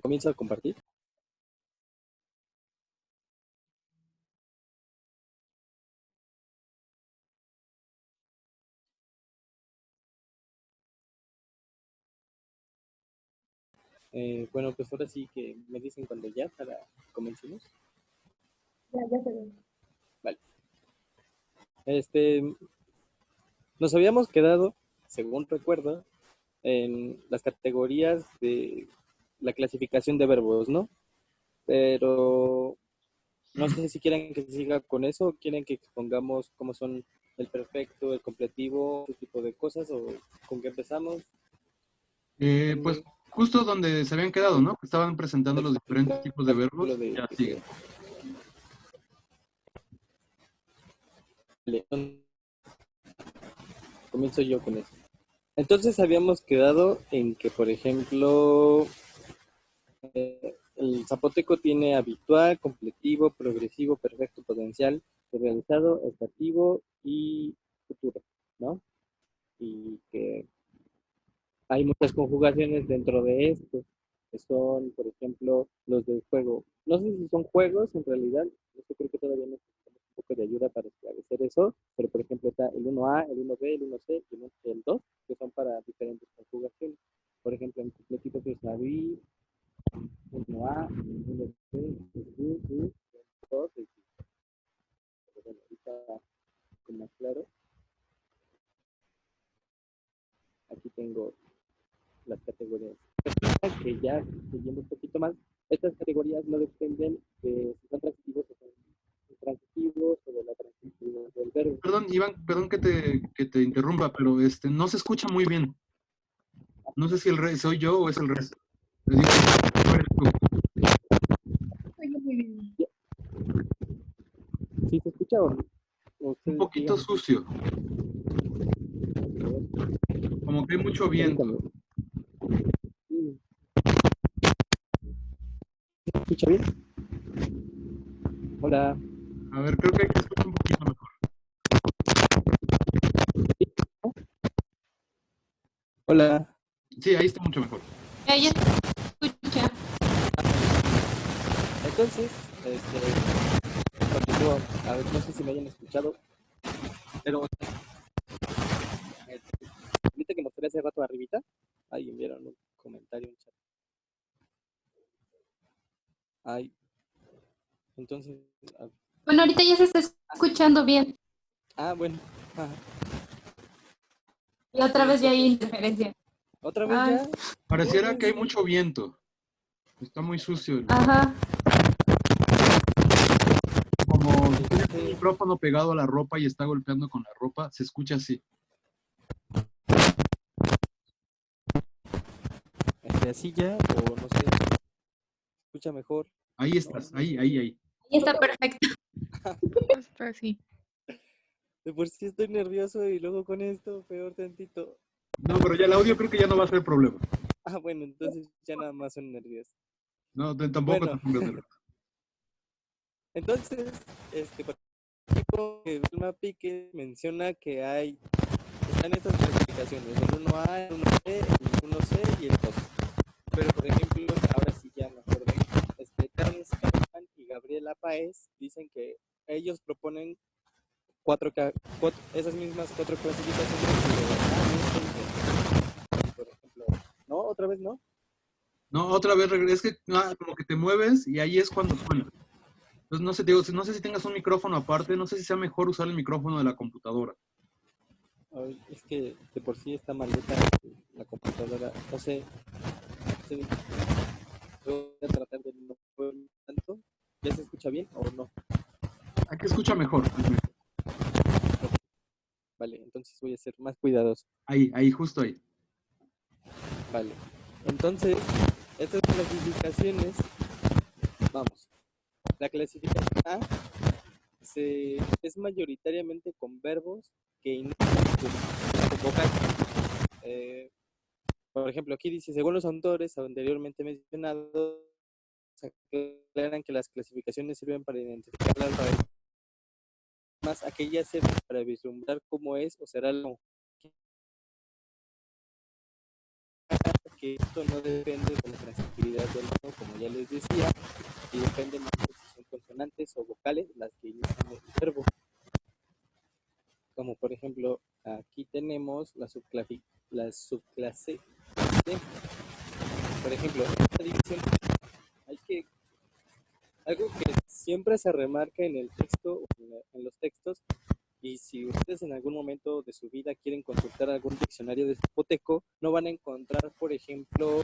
Comienzo a compartir. Bueno, pues ahora sí que me dicen cuando ya para comencemos. Ya se ve. Vale. Nos habíamos quedado, según recuerdo, en las categorías de la clasificación de verbos, ¿no? Pero no sé si quieren que siga con eso o quieren que expongamos cómo son el perfecto, el completivo, ese tipo de cosas, o con qué empezamos. Pues justo donde se habían quedado, ¿no? Que estaban presentando los diferentes tipos de verbos. Ya sigue. Comienzo yo con eso. Entonces habíamos quedado en que, por ejemplo, el zapoteco tiene habitual, completivo, progresivo, perfecto, potencial, realizado, estativo y futuro, ¿no? Y que hay muchas conjugaciones dentro de esto, que son, por ejemplo, los del juego. No sé si son juegos en realidad, yo creo que todavía necesitamos un poco de ayuda para esclarecer eso, pero por ejemplo está el 1A, el 1B, el 1C y el 2, que son para diferentes conjugaciones. Por ejemplo, en completivo que es la vi, 1A, 1B, el 2, el 3. Pero bueno, ahorita con más claro, aquí tengo las categorías. Que ya siguiendo un poquito más, estas categorías no dependen de si son transitivos o son intransitivos o de la transitividad del verbo. Perdón, Iván, perdón que te interrumpa, pero no se escucha muy bien. No sé si soy yo o es el resto. Les digo, no eres tú. Oye, muy bien. ¿Sí se escucha o no? Un poquito sucio. Como que hay mucho viento. ¿Se escucha bien? Hola. A ver, creo que hay que escuchar un poquito mejor. Hola. Sí, ahí está mucho mejor. Ya se escucha. Entonces, continúo. A ver, no sé si me hayan escuchado, pero ahorita que mostré hace rato arribita, ahí enviaron un comentario en chat. Ay, entonces, Bueno, ahorita ya se está escuchando bien. bueno. Ajá. Y otra vez ya hay interferencia. ¿Otra vez ya? Pareciera que hay mucho viento. Está muy sucio. Ajá. Como si tienes un micrófono pegado a la ropa y está golpeando con la ropa, se escucha así. Así ya, o no sé, escucha mejor. Ahí estás, ahí. Ahí está perfecto. Está así. De por sí estoy nervioso y luego con esto, peor tantito. No, pero ya el audio creo que ya no va a ser problema. Bueno, entonces ya nada más son nerviosos. No, tampoco Bueno. te pongas nervioso. Entonces, por ejemplo, Vilma Pique menciona que están estas clasificaciones, el 1A, el 1B, el 1C y el 2. Pero, por ejemplo, ahora sí ya me acordé, Terence Kahneman y Gabriela Páez dicen que ellos proponen esas mismas 4 clasificaciones. Por ejemplo, ¿no? ¿Otra vez no? No, otra vez es que como que te mueves y ahí es cuando suena. Entonces no sé, no sé si tengas un micrófono aparte, no sé si sea mejor usar el micrófono de la computadora. Ay, es que de por sí está maleta la computadora, no sé, voy a tratar de no moverme tanto. ¿Ya se escucha bien o no? Aquí escucha mejor. Vale, entonces voy a ser más cuidadoso. Ahí, justo ahí. Vale, entonces, estas clasificaciones, vamos, la clasificación A es mayoritariamente con verbos que inician con vocal. Por ejemplo, aquí dice, según los autores anteriormente mencionados, aclaran que las clasificaciones sirven para identificar las raíces, más aquellas sirven para vislumbrar cómo es o será lo que esto no depende de la transitividad del mono, como ya les decía, y depende más de si son consonantes o vocales las que inician el verbo. Como por ejemplo, aquí tenemos la subclase D. Por ejemplo, esta división algo que siempre se remarca en el texto o en los textos, y si ustedes en algún momento de su vida quieren consultar algún diccionario de zapoteco, no van a encontrar, por ejemplo,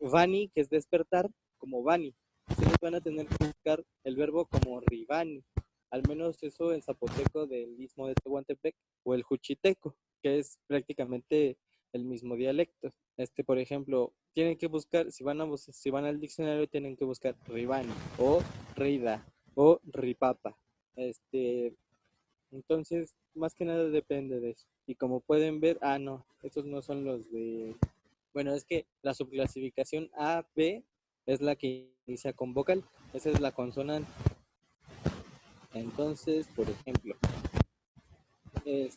vani, que es despertar, como vani. Ustedes van a tener que buscar el verbo como ribani, al menos eso en zapoteco del istmo de Tehuantepec, o el juchiteco, que es prácticamente el mismo dialecto. Por ejemplo, tienen que buscar, si van al diccionario, tienen que buscar ribani, o rida, o ripapa. Entonces, más que nada depende de eso. Y como pueden ver, no, estos no son los de... Bueno, es que la subclasificación A, B es la que inicia con vocal. Esa es la consonante. Entonces, por ejemplo, si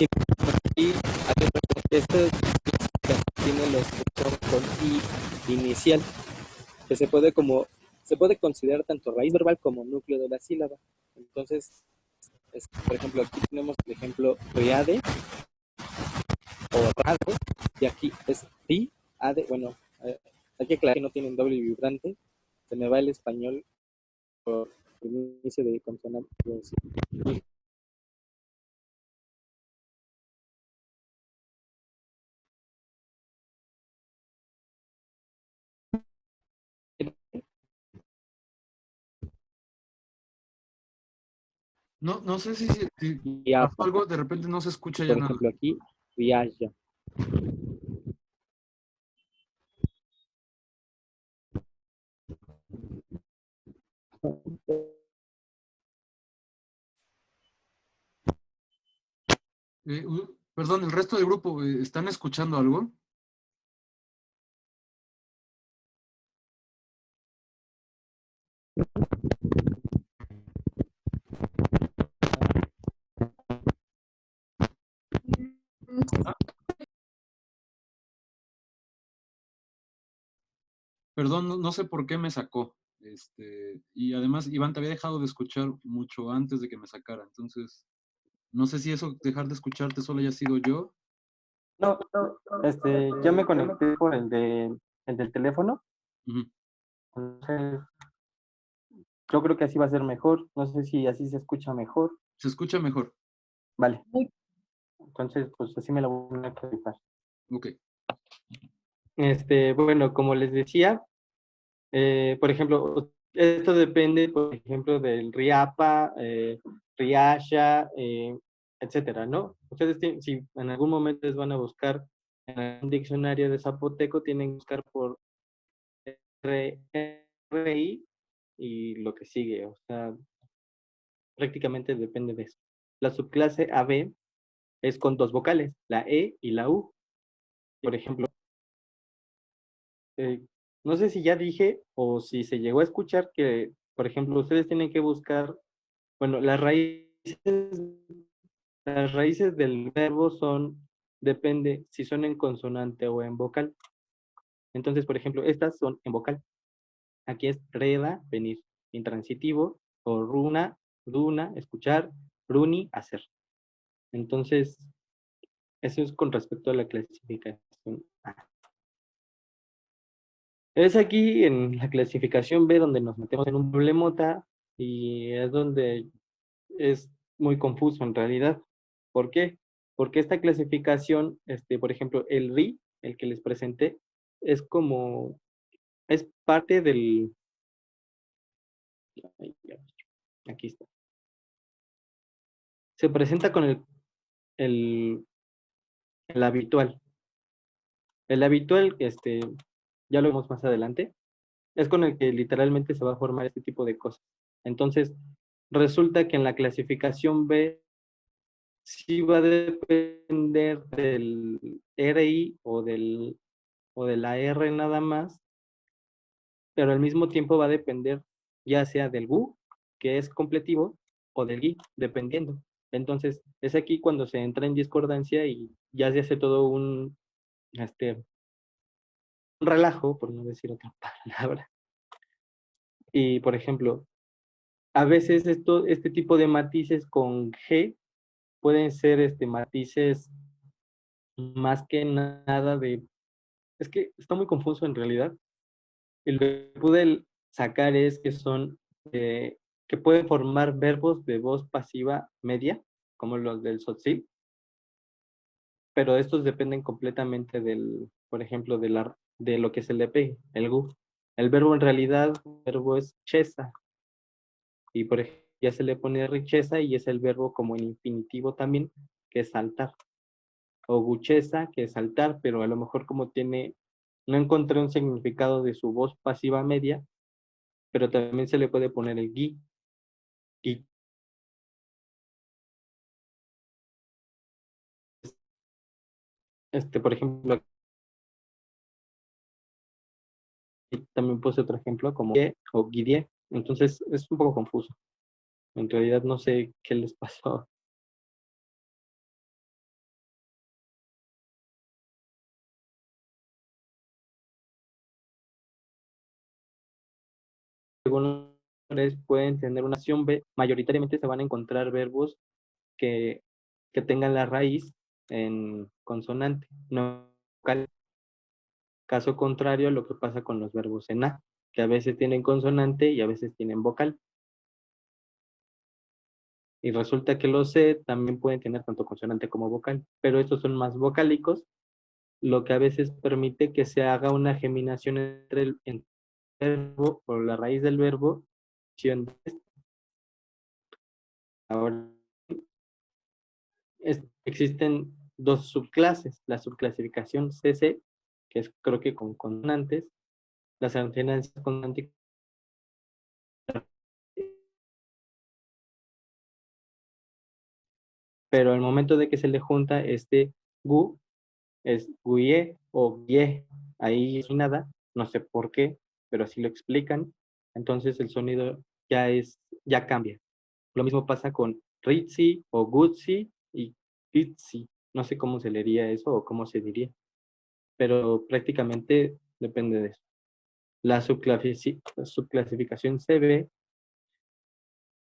aquí hay esta tiene los que son con I inicial, que se puede considerar tanto raíz verbal como núcleo de la sílaba. Entonces, por ejemplo, aquí tenemos el ejemplo riade o rade, y aquí es ri, ade. Bueno, hay que aclarar que no tienen doble vibrante. Se me va el español por el inicio de consonante. No sé si Ya, pasó algo, de repente no se escucha ya por nada. ejemplo, aquí viaja. Perdón, el resto del grupo, ¿están escuchando algo? Perdón, no sé por qué me sacó. Y además, Iván, te había dejado de escuchar mucho antes de que me sacara. Entonces, no sé si eso, dejar de escucharte solo haya sido yo. No, yo me conecté por el del teléfono. Ujú. Entonces, yo creo que así va a ser mejor. No sé si así se escucha mejor. Se escucha mejor. Vale. Entonces, pues así me la voy a actualizar. Ok. Bueno, como les decía, por ejemplo, esto depende, por ejemplo, del RIAPA, RIASHA, etcétera, ¿no? Ustedes, si en algún momento les van a buscar en un diccionario de zapoteco, tienen que buscar por RI y lo que sigue, o sea, prácticamente depende de eso. La subclase AB es con dos vocales, la E y la U. Por ejemplo, no sé si ya dije o si se llegó a escuchar que, por ejemplo, ustedes tienen que buscar, bueno, las raíces del verbo depende si son en consonante o en vocal. Entonces, por ejemplo, estas son en vocal. Aquí es reda, venir, intransitivo, o runa, duna, escuchar, runi, hacer. Entonces, eso es con respecto a la clasificación A. Es aquí en la clasificación B donde nos metemos en un problemota y es donde es muy confuso en realidad. ¿Por qué? Porque esta clasificación, por ejemplo, el RI, el que les presenté, es parte del, aquí está. Se presenta con el habitual. El habitual, ya lo vemos más adelante, es con el que literalmente se va a formar este tipo de cosas. Entonces, resulta que en la clasificación B sí va a depender del RI o de la R nada más, pero al mismo tiempo va a depender ya sea del GU, que es completivo, o del GI, dependiendo. Entonces, es aquí cuando se entra en discordancia y ya se hace todo un, relajo, por no decir otra palabra. Y, por ejemplo, a veces este tipo de matices con G pueden ser matices más que nada de... Es que está muy confuso en realidad. El que pude sacar es que son... que pueden formar verbos de voz pasiva media, como los del Tzotzil, pero estos dependen completamente del, por ejemplo, de lo que se le pegue, el gu. El verbo en realidad, el verbo es chesa, y por ejemplo, ya se le pone richeza y es el verbo como en infinitivo también, que es saltar. O guchesa, que es saltar, pero a lo mejor como tiene, no encontré un significado de su voz pasiva media, pero también se le puede poner el gui, gui. Por ejemplo, aquí también puse otro ejemplo como guie o guidie, entonces es un poco confuso. En realidad no sé qué les pasó. Algunos pueden tener una acción B, mayoritariamente se van a encontrar verbos que, que tengan la raíz en consonante, no vocal. Caso contrario a lo que pasa con los verbos en A, que a veces tienen consonante y a veces tienen vocal. Y resulta que los C también pueden tener tanto consonante como vocal, pero estos son más vocálicos, lo que a veces permite que se haga una geminación entre el verbo o la raíz del verbo. Ahora, existen dos subclases, la subclasificación CC, que es creo que con consonantes, las alternancias consonánticas, pero al momento de que se le junta este gu, es guie o guie, ahí no hay nada, no sé por qué, pero así lo explican, entonces el sonido ya cambia. Lo mismo pasa con ritzi o gutzi y itzi, no sé cómo se leería eso o cómo se diría, pero prácticamente depende de eso. La subclasificación CB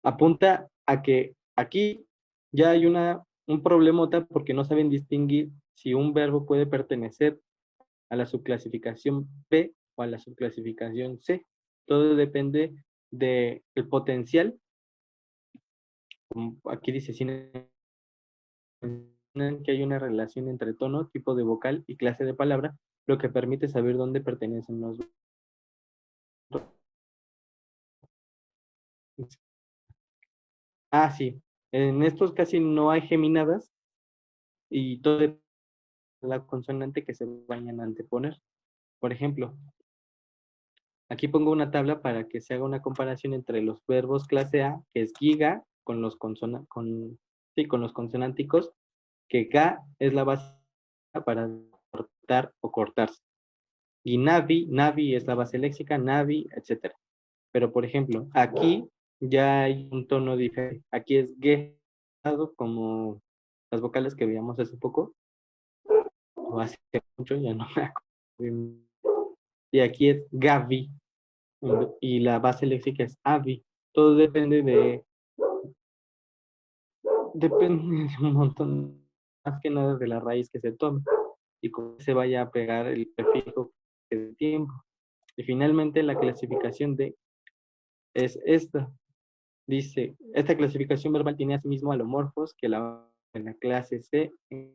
apunta a que aquí ya hay un problemota porque no saben distinguir si un verbo puede pertenecer a la subclasificación B o a la subclasificación C. Todo depende del potencial. Como aquí dice, que hay una relación entre tono, tipo de vocal y clase de palabra, lo que permite saber dónde pertenecen los verbos. Ah, sí. En estos casi no hay geminadas y todo depende de la consonante que se vayan a anteponer. Por ejemplo, aquí pongo una tabla para que se haga una comparación entre los verbos clase A, que es giga, con con los consonánticos, que ga es la base para cortar o cortarse. Y navi es la base léxica, navi, etcétera. Pero, por ejemplo, aquí ya hay un tono diferente. Aquí es ge, como las vocales que veíamos hace poco, o hace mucho, ya no me acuerdo. Y aquí es gavi, y la base léxica es avi. Todo depende de un montón, más que nada de la raíz que se tome y cómo se vaya a pegar el prefijo de tiempo. Y finalmente la clasificación D es esta. Dice, esta clasificación verbal tiene asimismo alomorfos que en la clase C,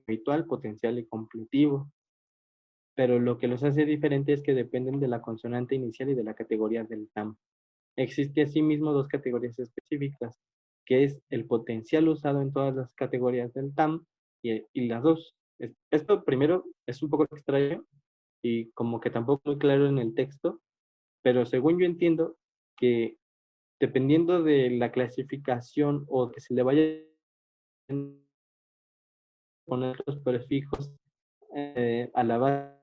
habitual, potencial y completivo. Pero lo que los hace diferentes es que dependen de la consonante inicial y de la categoría del TAM. Existe asimismo dos categorías específicas, que es el potencial usado en todas las categorías del TAM y las dos. Esto primero es un poco extraño y como que tampoco muy claro en el texto, pero según yo entiendo que dependiendo de la clasificación o que se le vaya a poner los prefijos a la base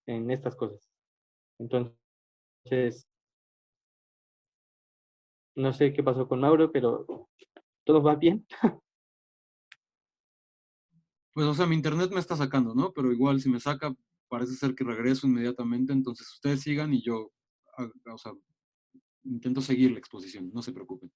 en estas cosas. Entonces, no sé qué pasó con Mauro, pero todo va bien. Pues, o sea, mi internet me está sacando, ¿no? Pero igual si me saca, parece ser que regreso inmediatamente, entonces ustedes sigan y yo, o sea, intento seguir la exposición, no se preocupen.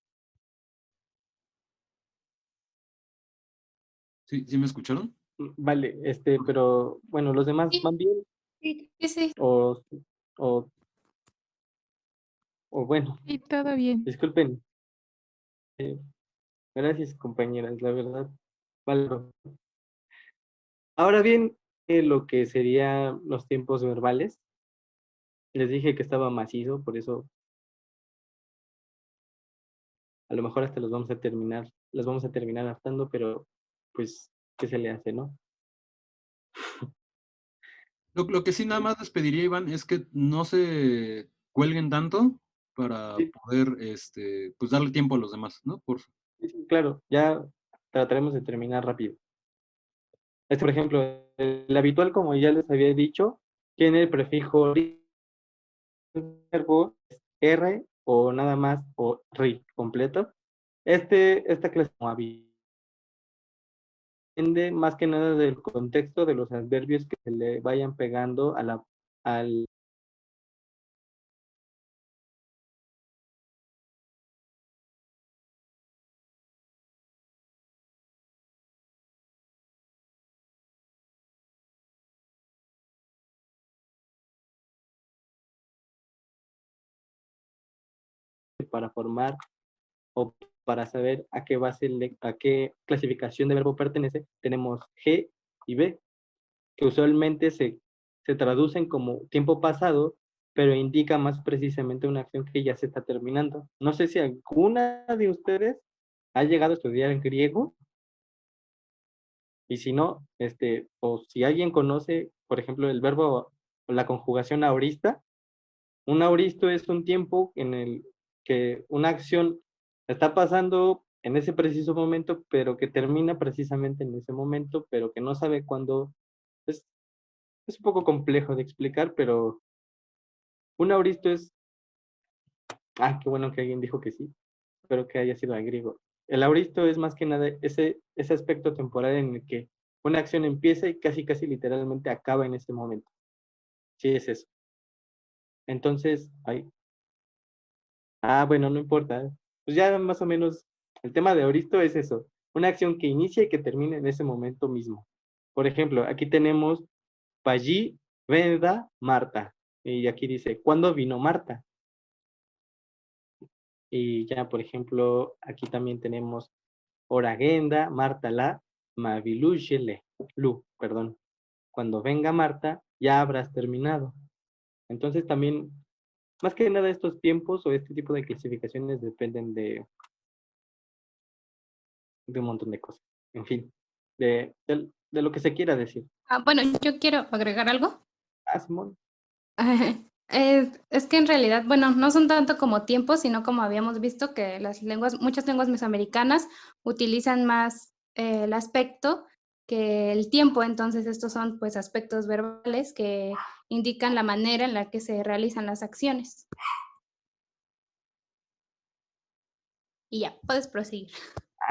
¿Sí, sí me escucharon? Vale, pero bueno, ¿los demás Sí, van bien? sí, sí, sí. O, o, o bueno, Y todo bien. disculpen. Gracias, compañeras, la verdad. Valoro. Ahora bien, lo que serían los tiempos verbales. Les dije que estaba macizo, por eso a lo mejor hasta los vamos a terminar hartando, pero pues, ¿qué se le hace, no? Lo que sí nada más les pediría, Iván, es que no se cuelguen tanto para Sí, poder, pues darle tiempo a los demás, ¿no? Por sí, sí, claro, ya trataremos de terminar rápido. Por ejemplo, el habitual, como ya les había dicho, tiene el prefijo verbo R o nada más o RI completo. Esta clase como depende más que nada del contexto de los adverbios que se le vayan pegando al para formar o para saber a qué clasificación de verbo pertenece, tenemos G y B, que usualmente se traducen como tiempo pasado, pero indica más precisamente una acción que ya se está terminando. No sé si alguna de ustedes ha llegado a estudiar en griego, y si no, o si alguien conoce, por ejemplo, el verbo o la conjugación aorista. Un auristo es un tiempo en el que una acción está pasando en ese preciso momento, pero que termina precisamente en ese momento, pero que no sabe cuándo. Es, es un poco complejo de explicar, pero un auristo es... Ah, qué bueno que alguien dijo que sí. Espero que haya sido al griego. El auristo es más que nada ese aspecto temporal en el que una acción empieza y casi, casi literalmente acaba en ese momento. Sí, es eso. Entonces, bueno, no importa. Pues ya más o menos el tema de Auristo es eso, una acción que inicia y que termina en ese momento mismo. Por ejemplo, aquí tenemos Pallí, Venda, Marta. Y aquí dice, ¿cuándo vino Marta? Y ya, por ejemplo, aquí también tenemos Oragenda, Marta la, Mavilushele, Lu, perdón. Cuando venga Marta, ya habrás terminado. Entonces también, más que nada estos tiempos o este tipo de clasificaciones dependen de un montón de cosas. En fin, de lo que se quiera decir. Bueno, yo quiero agregar algo. Simón. Es que en realidad, bueno, no son tanto como tiempos, sino como habíamos visto que muchas lenguas mesoamericanas utilizan más el aspecto que el tiempo, entonces estos son pues aspectos verbales que indican la manera en la que se realizan las acciones. Y ya, puedes proseguir.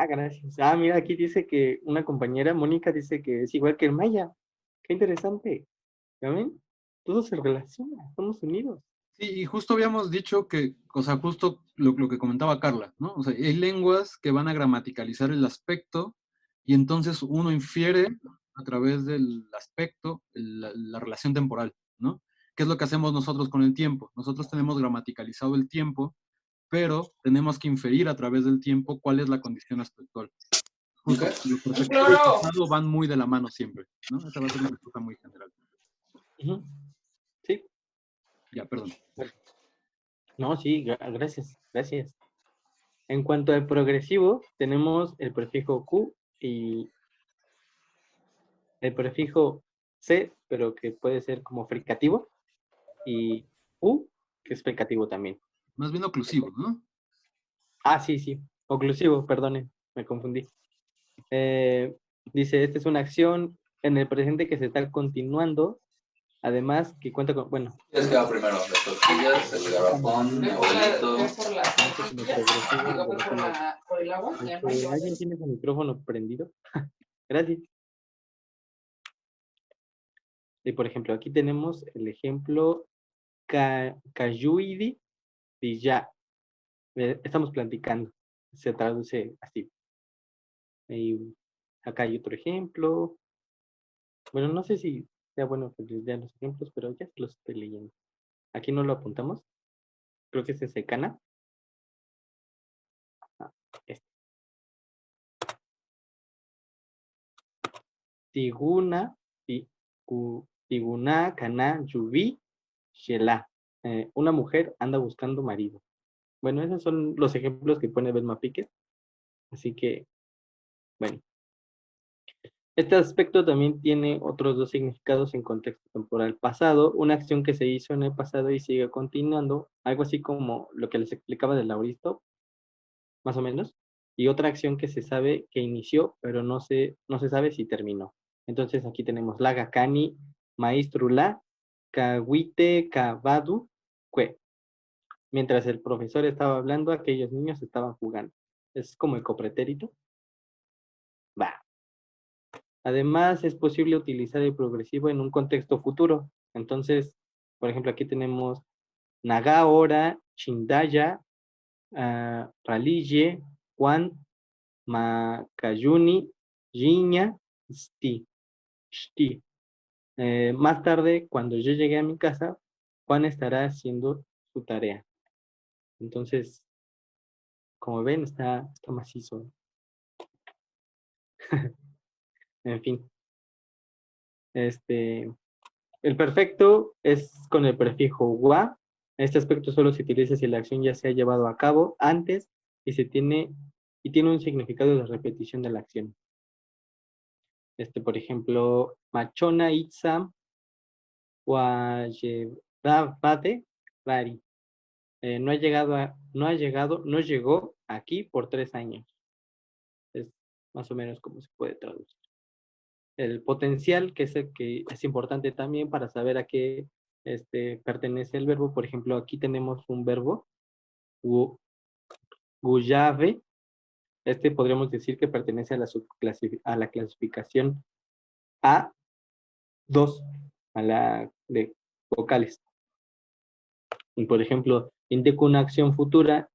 Gracias. Mira, aquí dice que una compañera, Mónica, dice que es igual que el Maya. Qué interesante. ¿Ya ven? Todo se relaciona, estamos unidos. sí, y justo habíamos dicho que, o sea, justo lo que comentaba Carla, ¿no? O sea, hay lenguas que van a gramaticalizar el aspecto y entonces uno infiere a través del aspecto la relación temporal, ¿no? ¿Qué es lo que hacemos nosotros con el tiempo? Nosotros tenemos gramaticalizado el tiempo, pero tenemos que inferir a través del tiempo cuál es la condición aspectual. Justo los perfectos del pasado van muy de la mano siempre, ¿no? Esa va a ser una cosa muy general. Ujú. Sí. Ya, perdón. No, sí, gracias, gracias. En cuanto al progresivo, tenemos el prefijo Q y el prefijo C, pero que puede ser como fricativo, y U, que es fricativo también. Más bien oclusivo, ¿no? Sí, sí, oclusivo, perdone, me confundí. Dice, esta es una acción en el presente que se está continuando Además, que cuenta con, bueno, ¿Qué va primero? ¿Las tortillas, el garrafón, mi abuelito? Por las tortillas, y luego por el agua. ¿alguien tiene su micrófono prendido? Gracias. Y por ejemplo, aquí tenemos el ejemplo Cayuidi ya. Estamos platicando. Se traduce así. Y acá hay otro ejemplo. Bueno, no sé si sea bueno que les den los ejemplos, pero ya se los estoy leyendo. Aquí no lo apuntamos. Creo que es ese Cana. Este. Tiguna, Tiguna, Cana, Yubi, Shela. Una mujer anda buscando marido. Bueno, esos son los ejemplos que pone Belma Piquet. Así que, bueno. Este aspecto también tiene otros dos significados en contexto temporal pasado, una acción que se hizo en el pasado y sigue continuando, algo así como lo que les explicaba del Lauristo, más o menos, y otra acción que se sabe que inició, pero no se sabe si terminó. Entonces aquí tenemos la Gakani, Maestrula, Kawite, Kabadu, Kwe. Mientras el profesor estaba hablando, aquellos niños estaban jugando. Es como el copretérito. Va. Además, es posible utilizar el progresivo en un contexto futuro. Entonces, por ejemplo, aquí tenemos Nagaora, Chindaya, Ralille, Juan, Makayuni, Jiña, Sti. Más tarde, cuando yo llegué a mi casa, Juan estará haciendo su tarea. Entonces, como ven, está macizo. En fin. El perfecto es con el prefijo wa. Este aspecto solo se utiliza si la acción ya se ha llevado a cabo antes y tiene un significado de repetición de la acción. Por ejemplo, Machona Itzam Wayevate Rari. No llegó aquí por 3 años. Es más o menos como se puede traducir. El potencial, que es el que es importante también para saber a qué pertenece el verbo. Por ejemplo, aquí tenemos un verbo, guyave. Podríamos decir que pertenece a la clasificación A2, a la de vocales. Y por ejemplo, indica una acción futura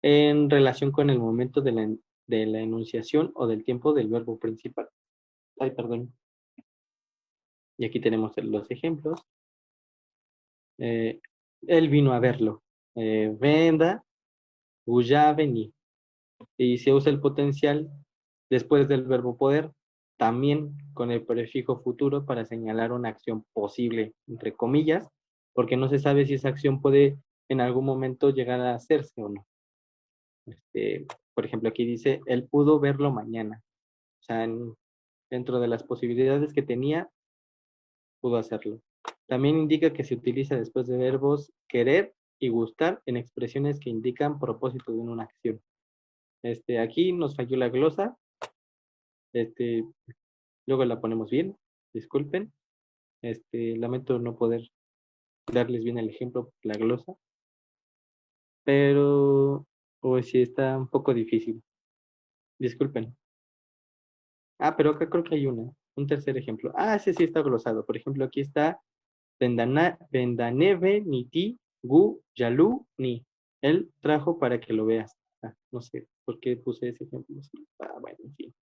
en relación con el momento de la enunciación o del tiempo del verbo principal. Ay, perdón. Y aquí tenemos los ejemplos. Él vino a verlo. Venda, Guya, vení. Y se usa el potencial después del verbo poder, también con el prefijo futuro para señalar una acción posible, entre comillas, porque no se sabe si esa acción puede en algún momento llegar a hacerse o no. Por ejemplo, aquí dice, él pudo verlo mañana. O sea, dentro de las posibilidades que tenía, pudo hacerlo. También indica que se utiliza después de verbos querer y gustar en expresiones que indican propósito de una acción. Aquí nos falló la glosa. Luego la ponemos bien. Disculpen. Lamento no poder darles bien el ejemplo, la glosa. Pero, pues sí, está un poco difícil. Disculpen. Pero acá creo que hay un tercer ejemplo. Ese sí está glosado. Por ejemplo, aquí está Vendaneve ni ti gu yalu ni. Él trajo para que lo veas. No sé por qué puse ese ejemplo. Bueno, en fin.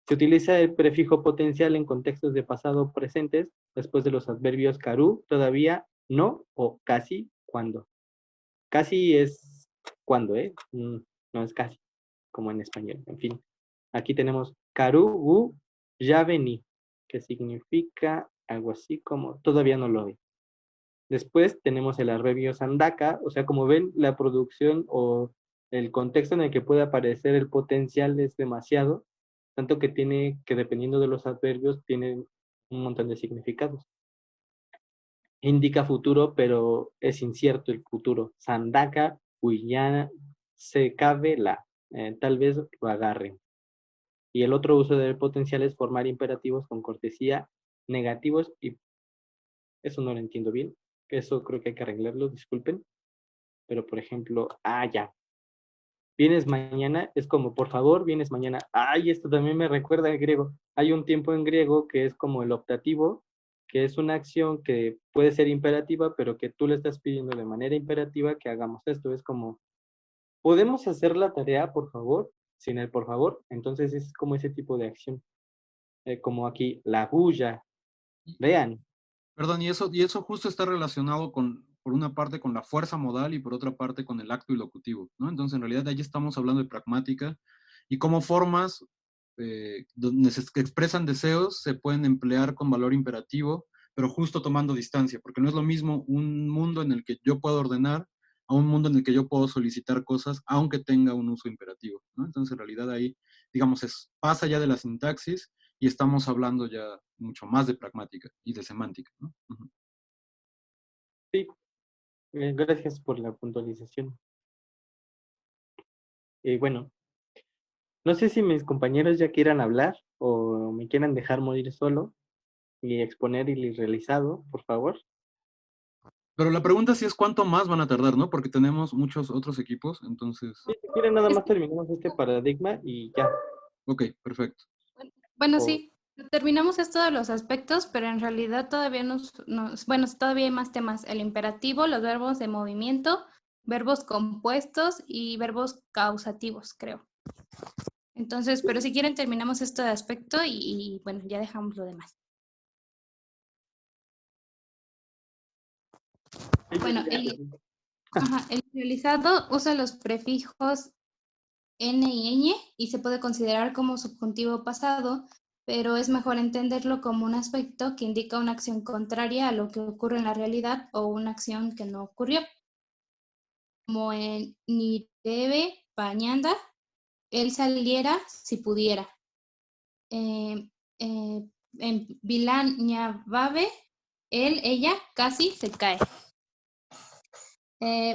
Se utiliza el prefijo potencial en contextos de pasado o presentes después de los adverbios caru, todavía, no o casi, cuando. Casi es cuando, no es casi, como en español. En fin, aquí tenemos caru, u, ya vení, que significa algo así como todavía no lo ve. Después tenemos el adverbio sandaka, o sea, como ven, la producción o el contexto en el que puede aparecer el potencial es demasiado, tanto que dependiendo de los adverbios, tiene un montón de significados. Indica futuro, pero es incierto el futuro. Sandaka, Guyana, se cabe la, tal vez lo agarren. Y el otro uso del potencial es formar imperativos con cortesía, negativos y Eso no lo entiendo bien. Eso creo que hay que arreglarlo, disculpen. Pero, por ejemplo, ya. Vienes mañana, es como, por favor, vienes mañana. Ay, esto también me recuerda al griego. Hay un tiempo en griego que es como el optativo, que es una acción que puede ser imperativa, pero que tú le estás pidiendo de manera imperativa que hagamos esto. Es como, ¿podemos hacer la tarea, por favor? Sin el por favor. Entonces es como ese tipo de acción. Como aquí, la bulla. Vean. Perdón, y eso justo está relacionado por una parte con la fuerza modal y por otra parte con el acto ilocutivo, ¿no? Entonces, en realidad, ahí estamos hablando de pragmática y cómo formas donde se expresan deseos se pueden emplear con valor imperativo, pero justo tomando distancia, porque no es lo mismo un mundo en el que yo puedo ordenar a un mundo en el que yo puedo solicitar cosas, aunque tenga un uso imperativo, ¿no? Entonces, en realidad, ahí, digamos, pasa ya de la sintaxis y estamos hablando ya mucho más de pragmática y de semántica, ¿no? Uh-huh. Sí, gracias por la puntualización. Bueno, no sé si mis compañeros ya quieran hablar o me quieran dejar morir solo y exponer el irrealizado, por favor. Pero la pregunta sí es cuánto más van a tardar, ¿no? Porque tenemos muchos otros equipos, entonces... Sí, si quieren nada más terminamos este paradigma y ya. Ok, perfecto. Bueno, O- sí, terminamos esto de los aspectos, pero en realidad todavía bueno, todavía hay más temas. El imperativo, los verbos de movimiento, verbos compuestos y verbos causativos, creo. Entonces, pero si quieren terminamos esto de aspecto y bueno, ya dejamos lo demás. Bueno, el realizado usa los prefijos n y ñ y se puede considerar como subjuntivo pasado, pero es mejor entenderlo como un aspecto que indica una acción contraria a lo que ocurre en la realidad o una acción que no ocurrió. Como en ni debe pañanda, él saliera si pudiera. En Vilán ñababe, él, ella, casi se cae.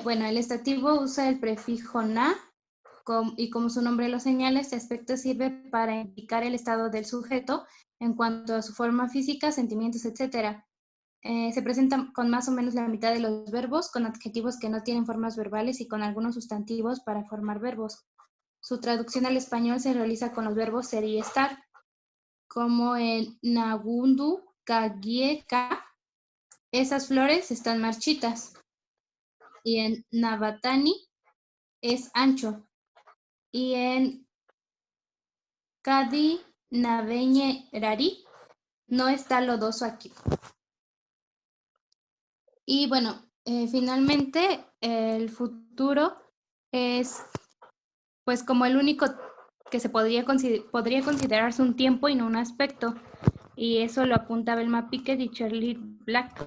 Bueno, el estativo usa el prefijo na y como su nombre lo señala, este aspecto sirve para indicar el estado del sujeto en cuanto a su forma física, sentimientos, etc. Se presenta con más o menos la mitad de los verbos, con adjetivos que no tienen formas verbales y con algunos sustantivos para formar verbos. Su traducción al español se realiza con los verbos ser y estar, como en nagundu, kagieka, esas flores están marchitas. Y en nabatani es ancho. Y en Kadi Naveñe Rari no está lodoso aquí. Y bueno, finalmente el futuro es pues como el único que podría considerarse un tiempo y no un aspecto. Y eso lo apunta Velma Piquet y Shirley Black.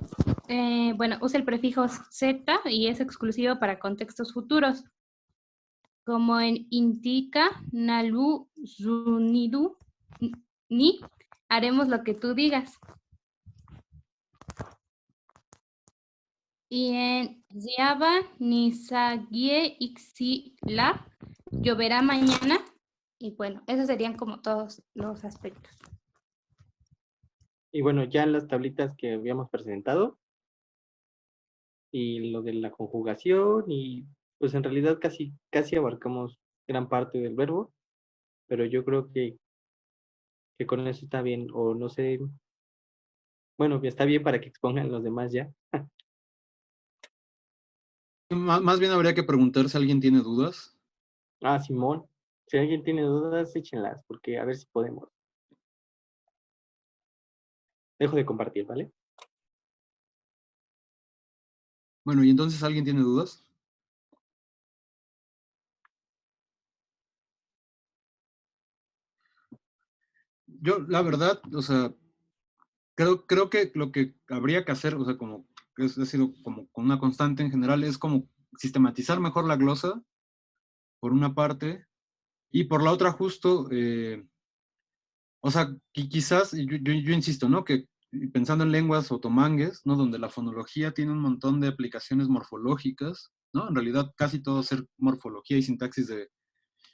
Bueno, usa el prefijo Z y es exclusivo para contextos futuros, como en indica, nalu, zunidu, ni, haremos lo que tú digas. Y en Ziaba, Nisagie, Ixila, lloverá mañana. Y bueno, esos serían como todos los aspectos. Y bueno, ya las tablitas que habíamos presentado y lo de la conjugación y pues en realidad casi abarcamos gran parte del verbo, pero yo creo que con eso está bien, o no sé, bueno, que está bien para que expongan los demás ya. Más bien habría que preguntar si alguien tiene dudas. Simón, si alguien tiene dudas, échenlas, porque a ver si podemos. Dejo de compartir, ¿vale? Bueno, ¿y entonces alguien tiene dudas? Yo, la verdad, o sea, creo que lo que habría que hacer, o sea, como ha sido como con una constante en general, es como sistematizar mejor la glosa, por una parte, y por la otra justo, o sea, quizás, yo insisto, ¿no? Que pensando en lenguas otomangues, ¿no? Donde la fonología tiene un montón de aplicaciones morfológicas, ¿no? En realidad casi todo ser morfología y sintaxis de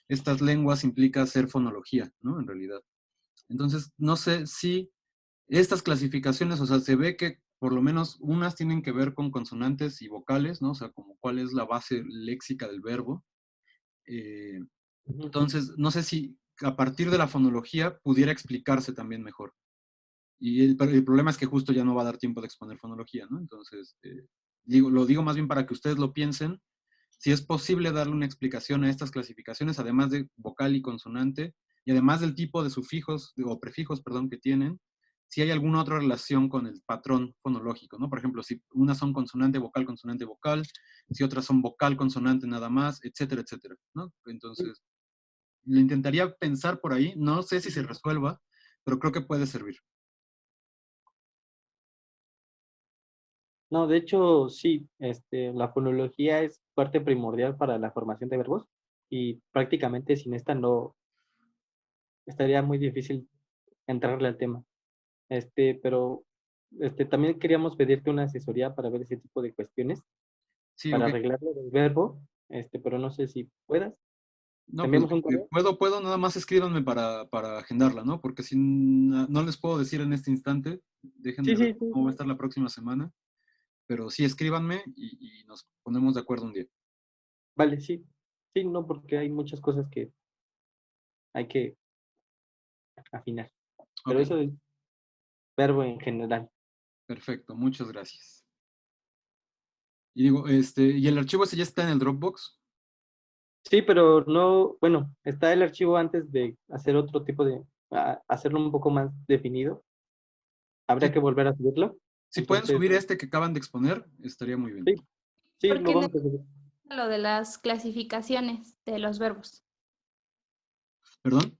estas lenguas implica ser fonología, ¿no? En realidad. Entonces, no sé si estas clasificaciones, o sea, se ve que por lo menos unas tienen que ver con consonantes y vocales, ¿no? O sea, como cuál es la base léxica del verbo. Entonces, no sé si a partir de la fonología pudiera explicarse también mejor. Y el problema es que justo ya no va a dar tiempo de exponer fonología, ¿no? Entonces, lo digo más bien para que ustedes lo piensen, si es posible darle una explicación a estas clasificaciones, además de vocal y consonante, y además del tipo de sufijos o prefijos, perdón, que tienen, si hay alguna otra relación con el patrón fonológico, ¿no? Por ejemplo, si unas son consonante, vocal, si otras son vocal, consonante nada más, etcétera, etcétera, ¿no? Entonces, le intentaría pensar por ahí, no sé si se resuelva, pero creo que puede servir. No, de hecho, sí, la fonología es parte primordial para la formación de verbos y prácticamente sin esta no estaría muy difícil entrarle al tema. Pero también queríamos pedirte una asesoría para ver ese tipo de cuestiones, Sí, para ok. arreglarlo del verbo, pero no sé si puedas. No, ¿Te pues enviamos un correo? puedo, nada más escríbanme para agendarla, ¿no? Porque si no les puedo decir en este instante, déjenme Sí, ver sí, sí. cómo va a estar la próxima semana, pero sí escríbanme y nos ponemos de acuerdo un día. Vale, sí. Sí, no, porque hay muchas cosas que hay que afinar. Pero Ok, eso es verbo en general. perfecto, muchas gracias. Y digo, ¿y el archivo ese ya está en el Dropbox? Sí, pero no, bueno, está el archivo antes de hacer otro tipo de, hacerlo un poco más definido. Habría Sí, que volver a subirlo. si pueden Entonces, subir este que acaban de exponer, estaría muy bien. sí, sí, lo Porque vamos a subir. lo de las clasificaciones de los verbos. ¿Perdón?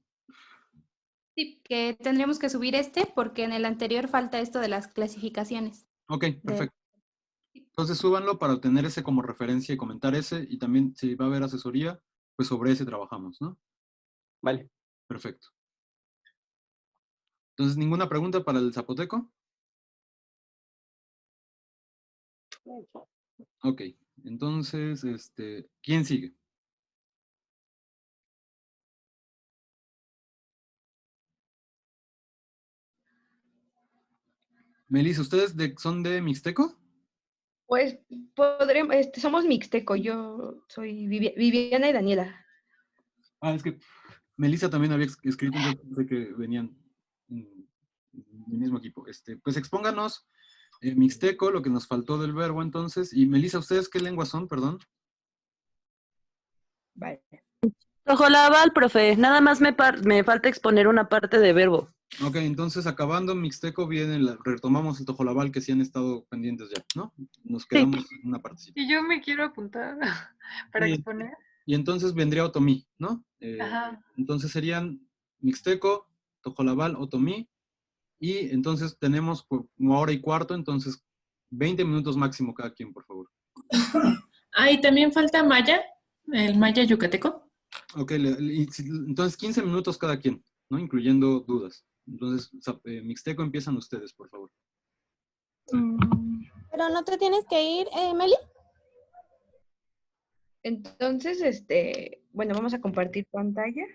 Sí, que tendríamos que subir porque en el anterior falta esto de las clasificaciones. Ok, perfecto. Entonces súbanlo para tener ese como referencia y comentar ese, y también si va a haber asesoría, pues sobre ese trabajamos, ¿no? Vale. Perfecto. Entonces, ¿ninguna pregunta para el zapoteco? Ok, entonces, ¿quién sigue? Melissa, ¿ustedes son de Mixteco? Pues podremos, somos mixteco, yo soy Viviana y Daniela. Ah, es que Melissa también había escrito, entonces pensé que venían del mismo equipo. Pues expónganos Mixteco, lo que nos faltó del verbo entonces. Y Melissa, ¿ustedes qué lenguas son, perdón? Vale. Tojolabal, profe. Nada más me falta exponer una parte de verbo. Ok, entonces acabando Mixteco retomamos el Tojolabal que sí han estado pendientes ya, ¿no? Nos quedamos en una partecita. Y yo me quiero apuntar para Sí. exponer. Y entonces vendría Otomí, ¿no? Ajá. Entonces serían Mixteco, Tojolabal, Otomí, y entonces tenemos por una hora y cuarto, entonces 20 minutos máximo cada quien, por favor. Ah, y también falta maya, el maya yucateco. Ok, entonces 15 minutos cada quien, ¿no? Incluyendo dudas. Entonces, Mixteco empiezan ustedes, por favor. Pero no te tienes que ir, Meli. Entonces, bueno, vamos a compartir pantalla.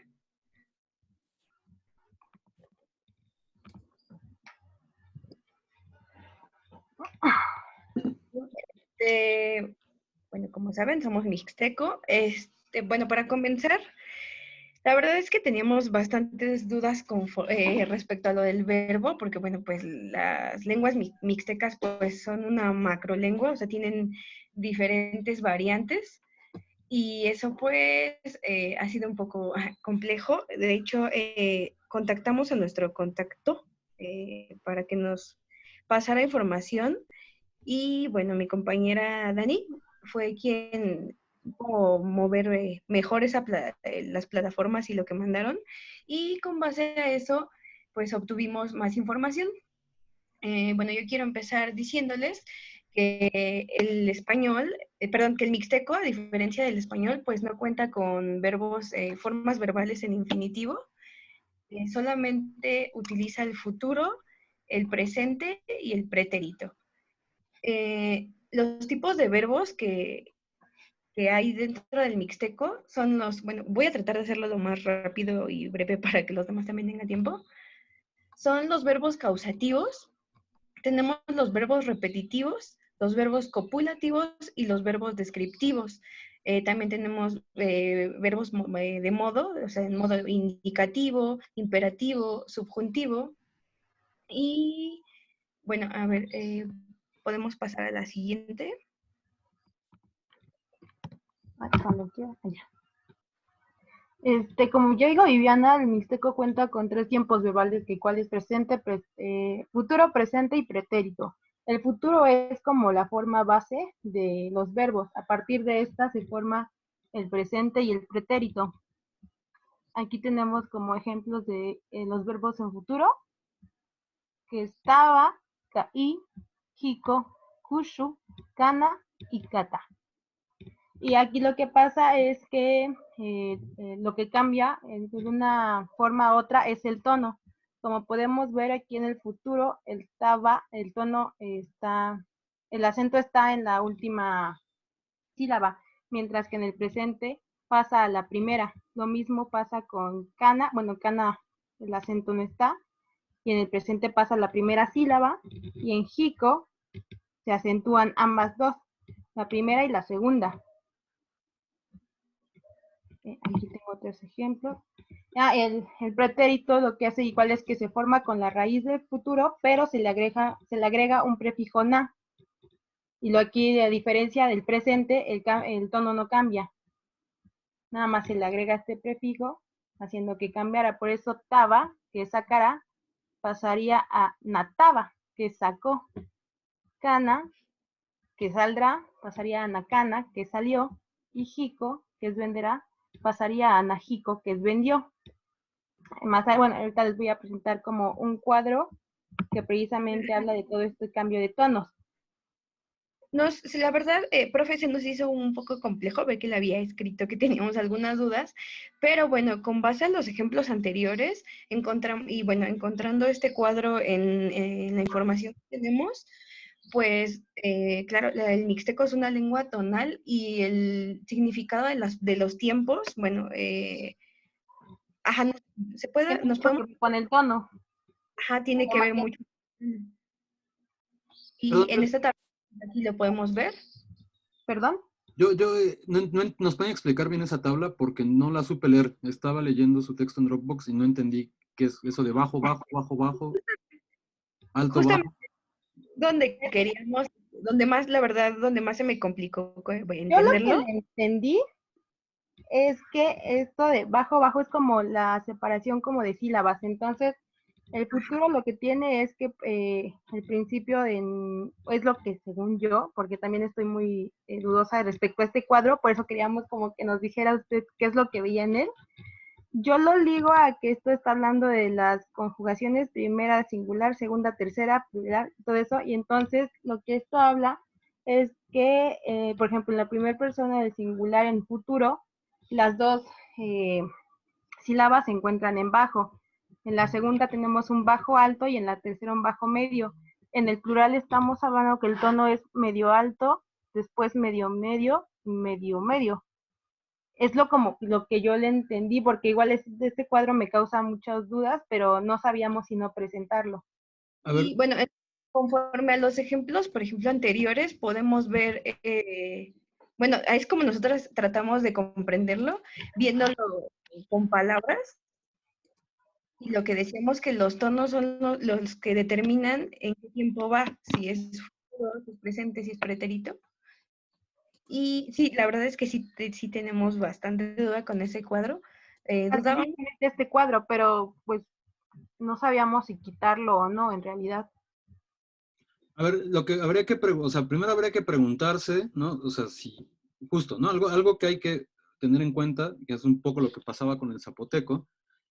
Bueno, como saben, somos mixteco. Bueno, para comenzar, la verdad es que teníamos bastantes dudas respecto a lo del verbo, porque, bueno, pues las lenguas mixtecas pues son una macrolengua, o sea, tienen diferentes variantes. Y eso pues ha sido un poco complejo. De hecho, contactamos a nuestro contacto para que nos pasara información. Y bueno, mi compañera Dani fue quien pudo mover mejor las plataformas y lo que mandaron. Y con base a eso, pues obtuvimos más información. Bueno, yo quiero empezar diciéndoles que el español, perdón, que el mixteco, a diferencia del español, pues no cuenta con verbos, formas verbales en infinitivo. Solamente utiliza el futuro, el presente y el pretérito. Los tipos de verbos que hay dentro del mixteco son bueno, voy a tratar de hacerlo lo más rápido y breve para que los demás también tengan tiempo. Son los verbos causativos, tenemos los verbos repetitivos, los verbos copulativos y los verbos descriptivos. También tenemos verbos de modo, o sea, en modo indicativo, imperativo, subjuntivo. Y bueno, a ver, podemos pasar a la siguiente. Cuando quiera, allá. Como yo digo, Viviana, el mixteco cuenta con 3 tiempos verbales, que cuál es presente, futuro, presente y pretérito. El futuro es como la forma base de los verbos. A partir de esta se forma el presente y el pretérito. Aquí tenemos como ejemplos de los verbos en futuro, que estaba, caí, jico, kushu, kana y kata. Y aquí lo que pasa es que lo que cambia de una forma a otra es el tono. Como podemos ver aquí en el futuro, el tono está, el acento está en la última sílaba, mientras que en el presente pasa a la primera. Lo mismo pasa con kana, bueno, kana el acento no está, y en el presente pasa la primera sílaba, y en jico se acentúan ambas dos, la primera y la segunda. Aquí tengo otros ejemplos. El pretérito lo que hace igual es que se forma con la raíz del futuro, pero se le agrega un prefijo na. Y lo aquí, a diferencia del presente, el tono no cambia. Nada más se le agrega este prefijo, haciendo que cambiara. Por eso taba, que es sacará, pasaría a nataba, que sacó. Cana, que saldrá, pasaría a nakana, que salió. Y jico, que es venderá, pasaría a Najico, que es vendió. Más, bueno, ahorita les voy a presentar como un cuadro que precisamente habla de todo este cambio de tonos. La verdad, profe, se nos hizo un poco complejo ver que le había escrito que teníamos algunas dudas, pero bueno, con base a los ejemplos anteriores, encontrando este cuadro en la información que tenemos, pues claro, el mixteco es una lengua tonal y el significado de los tiempos, bueno, ajá, nos podemos... Con el tono. Ajá, tiene que ver mucho. Y en esta tabla aquí lo podemos ver. ¿Perdón? ¿Nos pueden explicar bien esa tabla? Porque no la supe leer. Estaba leyendo su texto en Dropbox y no entendí qué es eso de bajo, bajo, bajo, bajo, alto, Justamente bajo. Donde más se me complicó entenderlo. Yo lo que le entendí es que esto de bajo, bajo es como la separación como de sílabas. Entonces, el futuro lo que tiene es que el principio es lo que según yo, porque también estoy muy dudosa respecto a este cuadro, por eso queríamos como que nos dijera usted qué es lo que veía en él. Yo lo ligo a que esto está hablando de las conjugaciones primera, singular, segunda, tercera, plural, todo eso, y entonces lo que esto habla es que, por ejemplo, en la primera persona del singular en futuro, las dos sílabas se encuentran en bajo. En la segunda tenemos un bajo alto y en la tercera un bajo medio. En el plural estamos hablando que el tono es medio alto, después medio medio, medio medio. Es lo que yo le entendí, porque igual este cuadro me causa muchas dudas, pero no sabíamos si no presentarlo. Y bueno, conforme a los ejemplos, por ejemplo, anteriores, podemos ver, bueno, es como nosotros tratamos de comprenderlo, viéndolo con palabras. Y lo que decíamos que los tonos son los que determinan en qué tiempo va, si es futuro, si es presente, si es pretérito. Y sí, la verdad es que sí tenemos bastante duda con ese cuadro. Dudábamos de este cuadro, pero pues no sabíamos si quitarlo o no, en realidad. A ver, lo que habría que, primero habría que preguntarse, ¿no? O sea, si, justo, ¿no? Algo que hay que tener en cuenta, que es un poco lo que pasaba con el zapoteco,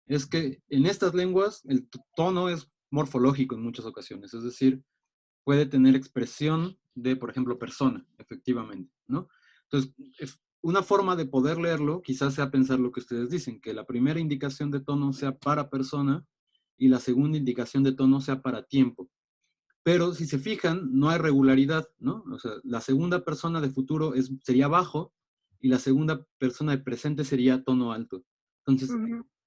es que en estas lenguas el tono es morfológico en muchas ocasiones, es decir, puede tener expresión de, por ejemplo, persona, efectivamente, ¿no? Entonces, una forma de poder leerlo quizás sea pensar lo que ustedes dicen, que la primera indicación de tono sea para persona y la segunda indicación de tono sea para tiempo. Pero si se fijan, no hay regularidad, ¿no? O sea, la segunda persona de futuro sería bajo y la segunda persona de presente sería tono alto. Entonces,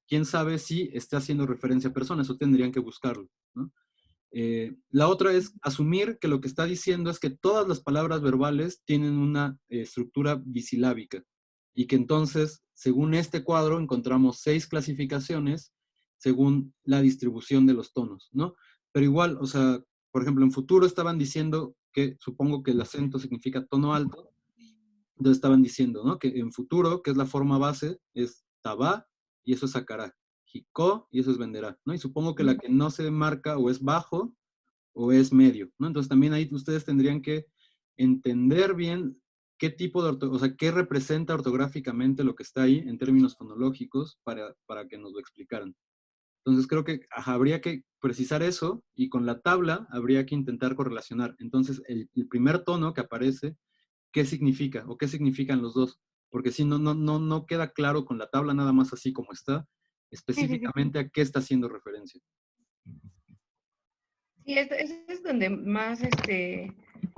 quién sabe si está haciendo referencia a personas, o tendrían que buscarlo, ¿no? La otra es asumir que lo que está diciendo es que todas las palabras verbales tienen una estructura bisilábica y que entonces, según este cuadro, encontramos 6 clasificaciones según la distribución de los tonos, ¿no? Pero igual, o sea, por ejemplo, en futuro estaban diciendo que, supongo que el acento significa tono alto, entonces estaban diciendo, ¿no? Que en futuro, que es la forma base, es tabá y eso es sacará, jicó y eso es venderá, ¿no? Y supongo que la que no se marca o es bajo o es medio, ¿no? Entonces también ahí ustedes tendrían que entender bien qué tipo de, o sea, qué representa ortográficamente lo que está ahí en términos fonológicos para que nos lo explicaran. Entonces creo que habría que precisar eso y con la tabla habría que intentar correlacionar. Entonces el primer tono que aparece, ¿qué significa? ¿O qué significan los dos? Porque si no queda claro con la tabla nada más así como está, específicamente a qué está haciendo referencia. Sí, ese es donde más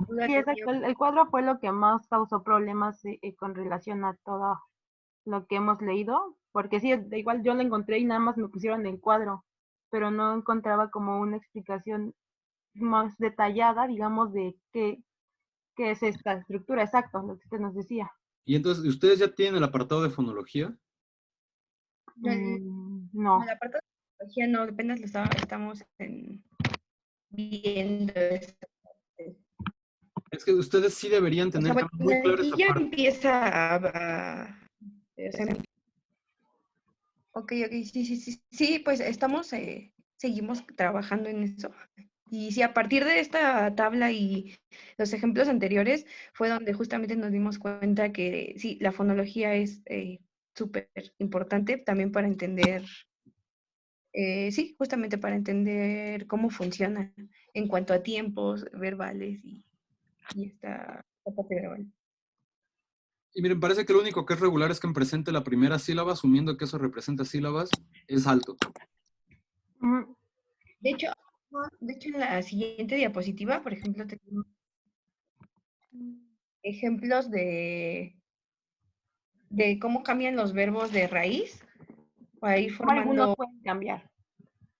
duda Sí, exacto. El cuadro fue lo que más causó problemas con relación a todo lo que hemos leído, porque sí, da igual yo lo encontré y nada más me pusieron el cuadro, pero no encontraba como una explicación más detallada, digamos, de qué es esta estructura, exacto, lo que usted nos decía. Y entonces, ¿ustedes ya tienen el apartado de fonología? No. La parte de tecnología no, apenas lo estamos viendo. Es que ustedes sí deberían tener Bueno, muy clara aquí esa ya parte. empieza o sea, ok, sí, pues seguimos trabajando en eso. Y sí, a partir de esta tabla y los ejemplos anteriores fue donde justamente nos dimos cuenta que sí, la fonología es súper importante también para entender, sí, justamente para entender cómo funciona en cuanto a tiempos verbales y esta parte verbal. Y miren, parece que lo único que es regular es que en presente la primera sílaba, asumiendo que eso representa sílabas, es alto. De hecho, en la siguiente diapositiva, por ejemplo, tenemos ejemplos de cómo cambian los verbos de raíz para ir formando. Algunos pueden cambiar.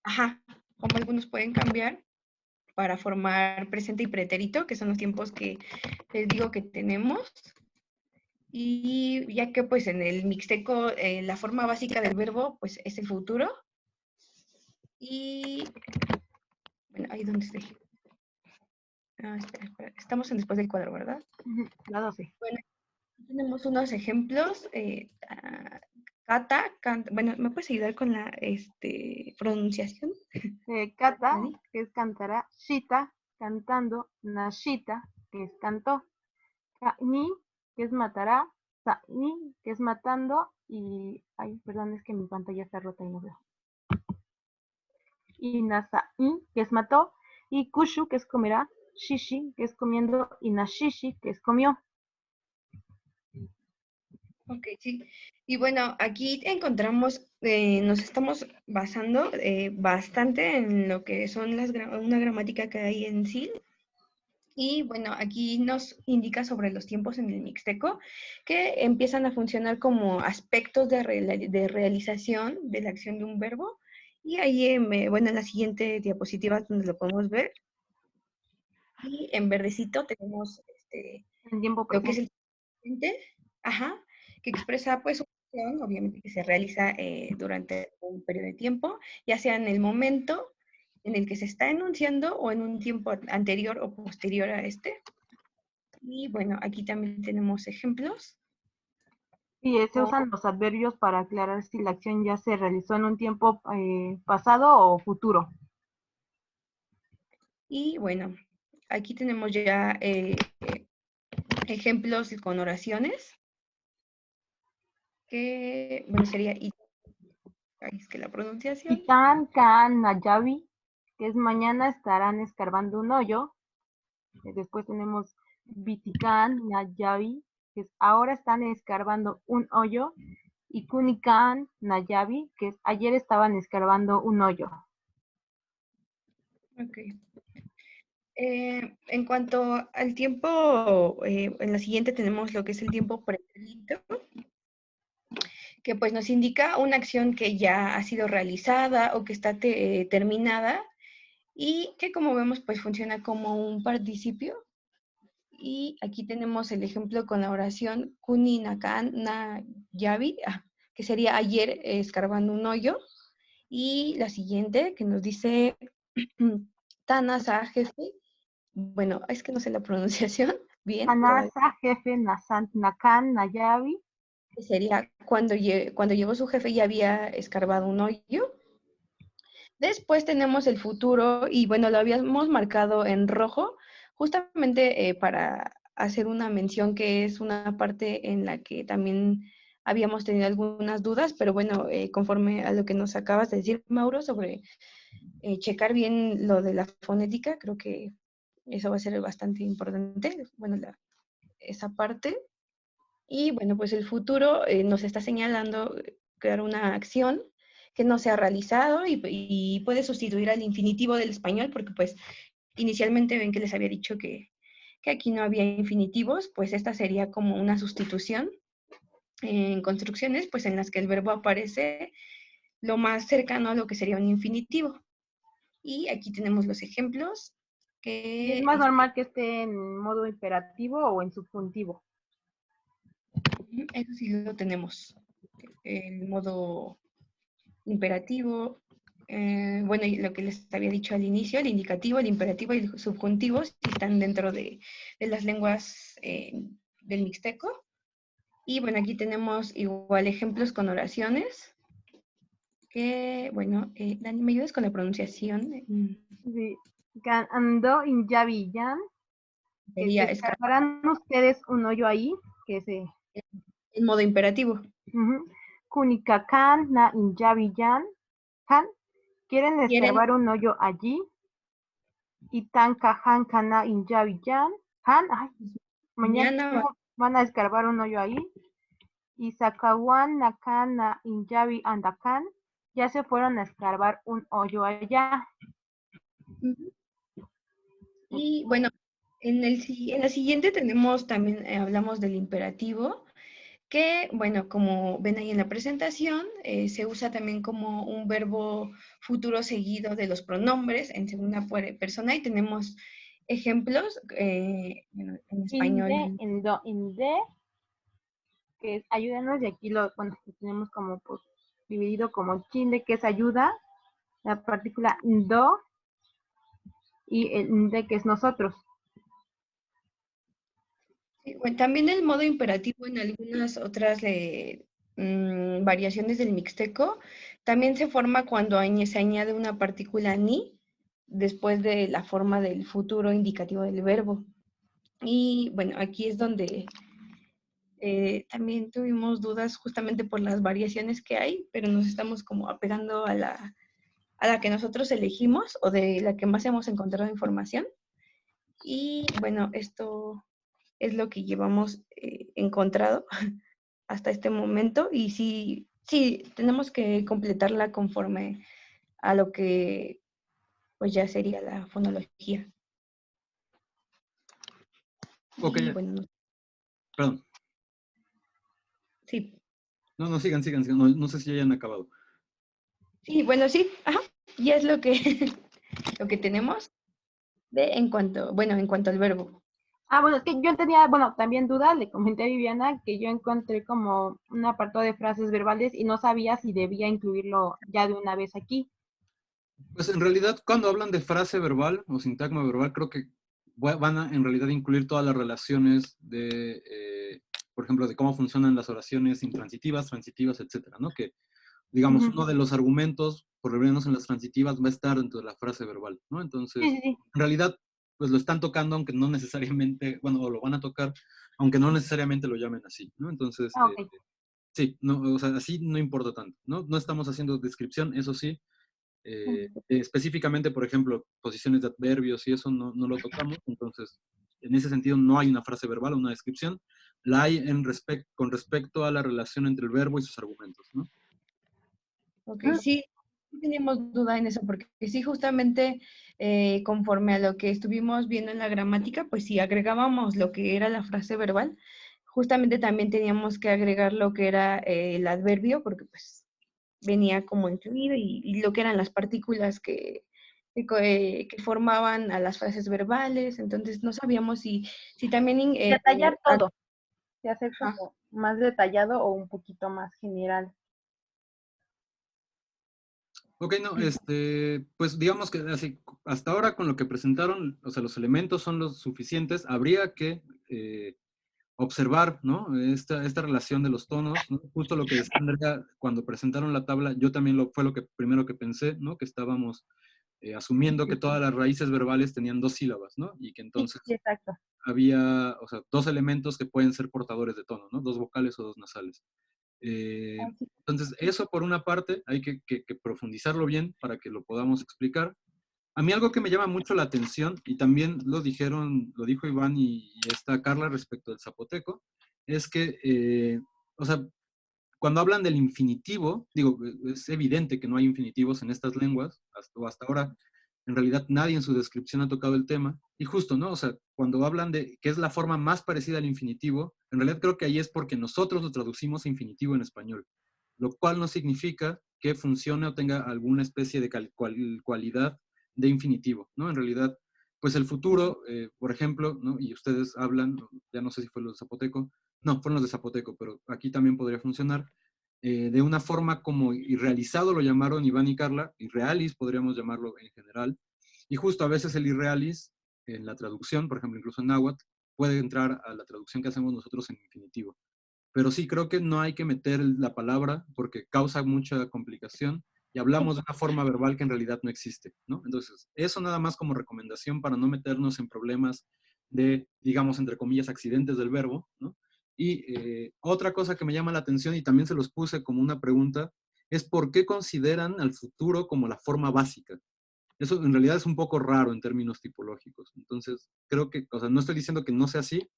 Ajá, cómo algunos pueden cambiar para formar presente y pretérito, que son los tiempos que les digo que tenemos. Y ya que pues en el mixteco la forma básica del verbo pues es el futuro. Y bueno, ahí donde estoy. Espera. Estamos en después del cuadro, ¿verdad? La 12. Bueno, tenemos unos ejemplos. Cata, bueno, ¿me puedes ayudar con la pronunciación? Cata, que es cantará, Shita, cantando, Nashita, que es cantó, Ni, que es matará, Ni, que es matando, y, ay, perdón, es que mi pantalla está rota y no veo. Y Nasa'i, que es mató, y Kushu, que es comerá, Shishi, que es comiendo, y Nashishi, que es comió. Ok, sí. Y bueno, aquí encontramos, nos estamos basando bastante en lo que son una gramática que hay en sí. Y bueno, aquí nos indica sobre los tiempos en el mixteco que empiezan a funcionar como aspectos de realización de la acción de un verbo. Y ahí, bueno, en la siguiente diapositiva donde lo podemos ver. Y en verdecito tenemos En tiempo lo que es presente. el presente, ajá, que expresa pues una acción, obviamente que se realiza durante un periodo de tiempo, ya sea en el momento en el que se está enunciando o en un tiempo anterior o posterior a este. Y bueno, aquí también tenemos ejemplos. Y se usan los adverbios para aclarar si la acción ya se realizó en un tiempo pasado o futuro. Y bueno, aquí tenemos ya ejemplos con oraciones. Que, bueno, sería... es que la pronunciación... Itan, Kan, Nayabi, que es mañana estarán escarbando un hoyo. Después tenemos Vitikan, Nayabi, que es ahora están escarbando un hoyo. Y Kunikan, Nayabi, que es ayer estaban escarbando un hoyo. Ok. En cuanto al tiempo, en la siguiente tenemos lo que es el tiempo pretérito, que pues nos indica una acción que ya ha sido realizada o que está terminada y que como vemos pues funciona como un participio. Y aquí tenemos el ejemplo con la oración Kuni Nakan na Yavi, que sería ayer escarbando un hoyo. Y la siguiente que nos dice Tanasa jefe. Bueno, es que no sé la pronunciación bien. Anasa, jefe, Nasan, Nakan, Nayavi. Sería cuando llegó su jefe ya había escarbado un hoyo. Después tenemos el futuro y bueno, lo habíamos marcado en rojo justamente para hacer una mención que es una parte en la que también habíamos tenido algunas dudas, pero bueno, conforme a lo que nos acabas de decir, Mauro, sobre checar bien lo de la fonética, creo que eso va a ser bastante importante, bueno, esa parte. Y bueno, pues el futuro nos está señalando crear una acción que no se ha realizado y puede sustituir al infinitivo del español, porque pues inicialmente ven que les había dicho que aquí no había infinitivos, pues esta sería como una sustitución en construcciones, pues en las que el verbo aparece lo más cercano a lo que sería un infinitivo. Y aquí tenemos los ejemplos. ¿Y es más normal que esté en modo imperativo o en subjuntivo? Eso sí lo tenemos. El modo imperativo, bueno, y lo que les había dicho al inicio, el indicativo, el imperativo y el subjuntivo sí están dentro de las lenguas del mixteco. Y bueno, aquí tenemos igual ejemplos con oraciones. Que, bueno, Dani, ¿me ayudas con la pronunciación? Sí. Ando in Yavillan. Sería ¿Escarbarán ustedes un hoyo ahí? Que se... en modo imperativo. Kunikakan na in Yavillan. Han, ¿quieren escarbar un hoyo allí? Itan kahan kana in Yavillan. Han, ay, mañana van a escarbar un hoyo ahí. Y Sakawan nakan na in Yavi andakan. Ya se fueron a escarbar un hoyo allá. Y bueno, en la siguiente tenemos también, hablamos del imperativo, que bueno, como ven ahí en la presentación, se usa también como un verbo futuro seguido de los pronombres en segunda persona y tenemos ejemplos bueno, en español. Inde, que es ayúdanos, y aquí lo tenemos como pues, dividido como chinde, que es ayuda, la partícula do, y el de, que es nosotros. Sí, bueno, también el modo imperativo en algunas otras variaciones del mixteco también se forma cuando se añade una partícula ni después de la forma del futuro indicativo del verbo. Y bueno, aquí es donde también tuvimos dudas justamente por las variaciones que hay, pero nos estamos como apegando a la que nosotros elegimos o de la que más hemos encontrado información. Y bueno, esto es lo que llevamos encontrado hasta este momento y sí, tenemos que completarla conforme a lo que pues ya sería la fonología. Ok. Y, bueno, perdón. Sí. No, sigan. No sé si ya hayan acabado. Sí, bueno, sí. Ajá. Y es lo que, lo que tenemos en cuanto al verbo. Bueno, es que yo tenía, también duda, le comenté a Viviana que yo encontré como un apartado de frases verbales y no sabía si debía incluirlo ya de una vez aquí. Pues en realidad, cuando hablan de frase verbal o sintagma verbal, creo que van a en realidad incluir todas las relaciones de, por ejemplo, de cómo funcionan las oraciones intransitivas, transitivas, etcétera, ¿no? Que, digamos, uno de los argumentos, por lo menos en las transitivas, va a estar dentro de la frase verbal, ¿no? Entonces, en realidad, pues lo están tocando, aunque no necesariamente, o lo van a tocar, aunque no necesariamente lo llamen así, ¿no? Entonces, sí, no, o sea, así no importa tanto, ¿no? No estamos haciendo descripción, eso sí. Específicamente, por ejemplo, posiciones de adverbios y eso no lo tocamos, entonces en ese sentido no hay una frase verbal o una descripción, la hay con respecto a la relación entre el verbo y sus argumentos, ¿no? Ok, sí teníamos duda en eso, porque sí, justamente conforme a lo que estuvimos viendo en la gramática, pues si agregábamos lo que era la frase verbal, justamente también teníamos que agregar lo que era el adverbio, porque pues venía como incluido y lo que eran las partículas que que formaban a las frases verbales, entonces no sabíamos si también... Detallar todo. Se hace Ajá. como más detallado o un poquito más general. Ok, no, pues digamos que así, hasta ahora con lo que presentaron, o sea, los elementos son los suficientes. Habría que observar, ¿no? Esta relación de los tonos, ¿no? Justo lo que decía Andrea cuando presentaron la tabla, yo también fue lo primero que pensé, ¿no? Que estábamos asumiendo que todas las raíces verbales tenían 2 sílabas, ¿no? Y que entonces Sí, exacto. había, o sea, 2 elementos que pueden ser portadores de tono, ¿no? 2 vocales o 2 nasales. Entonces, eso por una parte, hay que profundizarlo bien para que lo podamos explicar. A mí algo que me llama mucho la atención, y también lo dijo Iván y esta Carla respecto del zapoteco, es que, o sea, cuando hablan del infinitivo, digo, es evidente que no hay infinitivos en estas lenguas, hasta ahora, en realidad nadie en su descripción ha tocado el tema, y justo, ¿no? O sea, cuando hablan de que es la forma más parecida al infinitivo, en realidad creo que ahí es porque nosotros lo traducimos a infinitivo en español, lo cual no significa que funcione o tenga alguna especie de cualidad de infinitivo, ¿no? En realidad, pues el futuro, por ejemplo, ¿no? Y ustedes hablan, ya no sé si fue lo de Zapoteco, no, fueron los de Zapoteco, pero aquí también podría funcionar, de una forma como irrealizado lo llamaron Iván y Carla, irrealis podríamos llamarlo en general, y justo a veces el irrealis en la traducción, por ejemplo, incluso en náhuatl, puede entrar a la traducción que hacemos nosotros en infinitivo. Pero sí creo que no hay que meter la palabra porque causa mucha complicación y hablamos de una forma verbal que en realidad no existe, ¿no? Entonces, eso nada más como recomendación para no meternos en problemas de, digamos, entre comillas, accidentes del verbo, ¿no? Y otra cosa que me llama la atención y también se los puse como una pregunta es ¿por qué consideran al futuro como la forma básica? Eso en realidad es un poco raro en términos tipológicos. Entonces, creo que, o sea, no estoy diciendo que no sea así,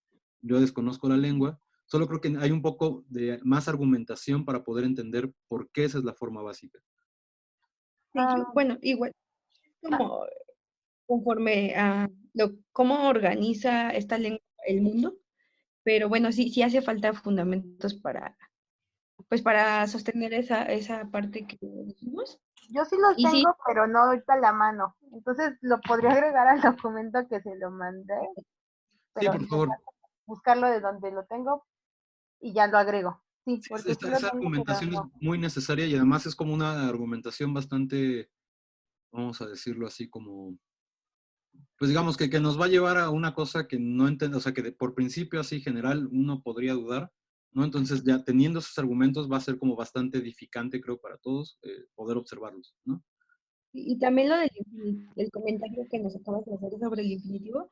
yo desconozco la lengua, solo creo que hay un poco de más argumentación para poder entender por qué esa es la forma básica. Sí, bueno, igual, como conforme a cómo organiza esta lengua el mundo, pero bueno, sí hace falta fundamentos pues para sostener esa parte que dijimos. Yo sí los Y sí, tengo, pero no ahorita a la mano. Entonces lo podría agregar al documento que se lo mandé, Sí, pero por favor. buscarlo de donde lo tengo y ya lo agrego. Sí, Sí, porque sí lo esa tengo, pero argumentación es no. muy necesaria y además es como una argumentación bastante, vamos a decirlo así, como, pues digamos que nos va a llevar a una cosa que no entiendo, o sea, que por principio así general uno podría dudar, ¿no? Entonces ya teniendo esos argumentos va a ser como bastante edificante, creo, para todos poder observarlos, ¿no? y también lo del comentario que nos acabas de hacer sobre el infinitivo,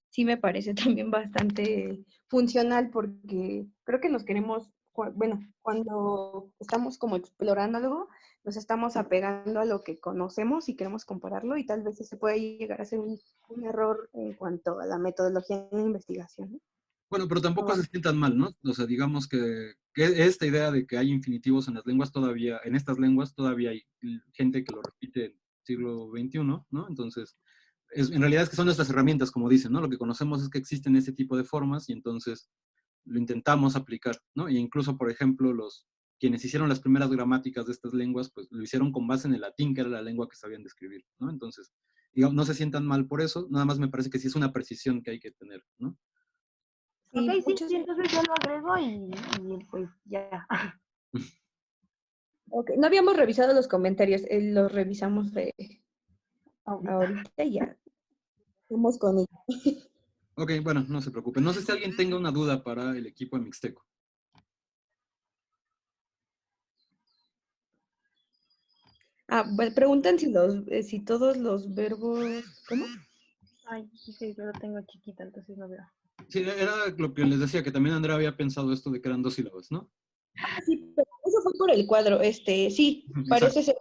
sí me parece también bastante funcional porque creo que nos queremos, bueno, cuando estamos como explorando algo, nos estamos apegando a lo que conocemos y queremos compararlo y tal vez se puede llegar a ser un error en cuanto a la metodología de investigación, ¿no? Bueno, pero tampoco se sientan mal, ¿no? O sea, digamos que esta idea de que hay infinitivos en las lenguas todavía, en estas lenguas todavía hay gente que lo repite en el siglo XXI, ¿no? Entonces, en realidad es que son nuestras herramientas, como dicen, ¿no? Lo que conocemos es que existen ese tipo de formas y entonces lo intentamos aplicar, ¿no? E incluso, por ejemplo, quienes hicieron las primeras gramáticas de estas lenguas, pues lo hicieron con base en el latín, que era la lengua que sabían describir, ¿no? Entonces, digamos, no se sientan mal por eso, nada más me parece que sí es una precisión que hay que tener, ¿no? Sí, Ok, muchos, sí, entonces yo lo agrego y pues ya. okay. No habíamos revisado los comentarios, los revisamos ahorita y ya. Vamos con ello. Ok, bueno, no se preocupen. No sé si alguien tenga una duda para el equipo de Mixteco. Preguntan si todos los verbos, ¿cómo? Ay, sí, yo lo tengo chiquito, entonces no veo. Sí, era lo que les decía, que también Andrea había pensado esto de que eran 2 sílabas, ¿no? Sí, pero eso fue por el cuadro. Sí, Exacto. parece ser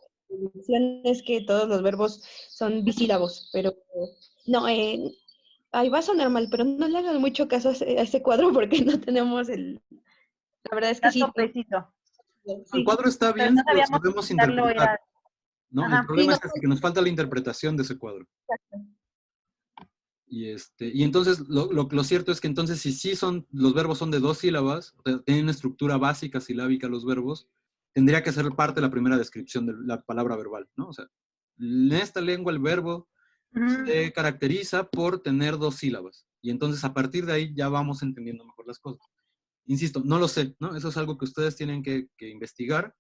es que todos los verbos son bisílabos, pero no, ahí va a sonar mal, pero no le hagan mucho caso a ese cuadro porque no tenemos la verdad es que sí. Dato preciso. El cuadro está Pero bien, no pero sabíamos sabemos si quitarlo interpretar, era. ¿no? Ajá. El problema Sí, es que nos falta la interpretación de ese cuadro. Y entonces, lo cierto es que entonces, si sí los verbos son de 2 sílabas, o sea, tienen una estructura básica silábica los verbos, tendría que ser parte de la primera descripción de la palabra verbal, ¿no? O sea, en esta lengua el verbo se caracteriza por tener 2 sílabas. Y entonces a partir de ahí ya vamos entendiendo mejor las cosas. Insisto, no lo sé, ¿no? Eso es algo que ustedes tienen que investigar,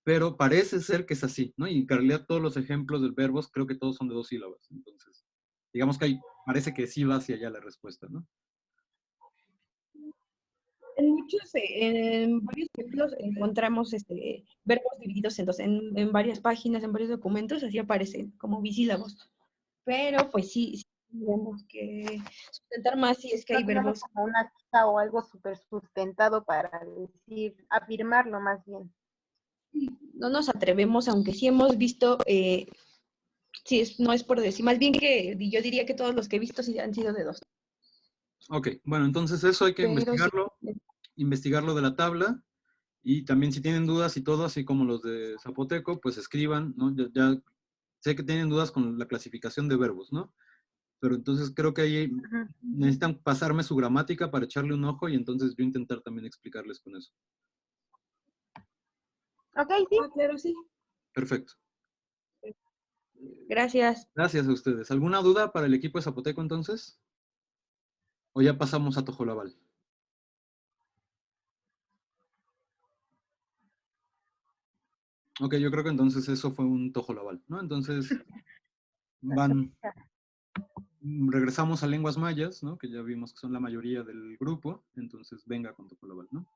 pero parece ser que es así, ¿no? Y en realidad todos los ejemplos del verbos creo que todos son de 2 sílabas. Entonces, digamos que ahí parece que sí va hacia allá la respuesta, ¿no? En varios ejemplos encontramos verbos divididos en dos, en varias páginas, en varios documentos, así aparecen como bisílabos. Pero pues sí tenemos que sustentar más si es que No hay tenemos verbos. como una cita o algo súper sustentado para decir, afirmarlo más bien. No nos atrevemos, aunque sí hemos visto, no es por decir, más bien que yo diría que todos los que he visto sí han sido de 2. Ok, bueno, entonces eso hay que Pero sí, investigarlo de la tabla, y también si tienen dudas y todo, así como los de Zapoteco, pues escriban, ¿no? Ya sé que tienen dudas con la clasificación de verbos, ¿no? Pero entonces creo que ahí necesitan pasarme su gramática para echarle un ojo y entonces yo intentar también explicarles con eso. Ok, sí. claro, sí. Perfecto. Gracias. Gracias a ustedes. ¿Alguna duda para el equipo de Zapoteco entonces? ¿O ya pasamos a Tojolabal? Ok, yo creo que entonces eso fue un Tojolabal, ¿no? Entonces regresamos a lenguas mayas, ¿no? Que ya vimos que son la mayoría del grupo, entonces venga con Tojolabal, ¿no?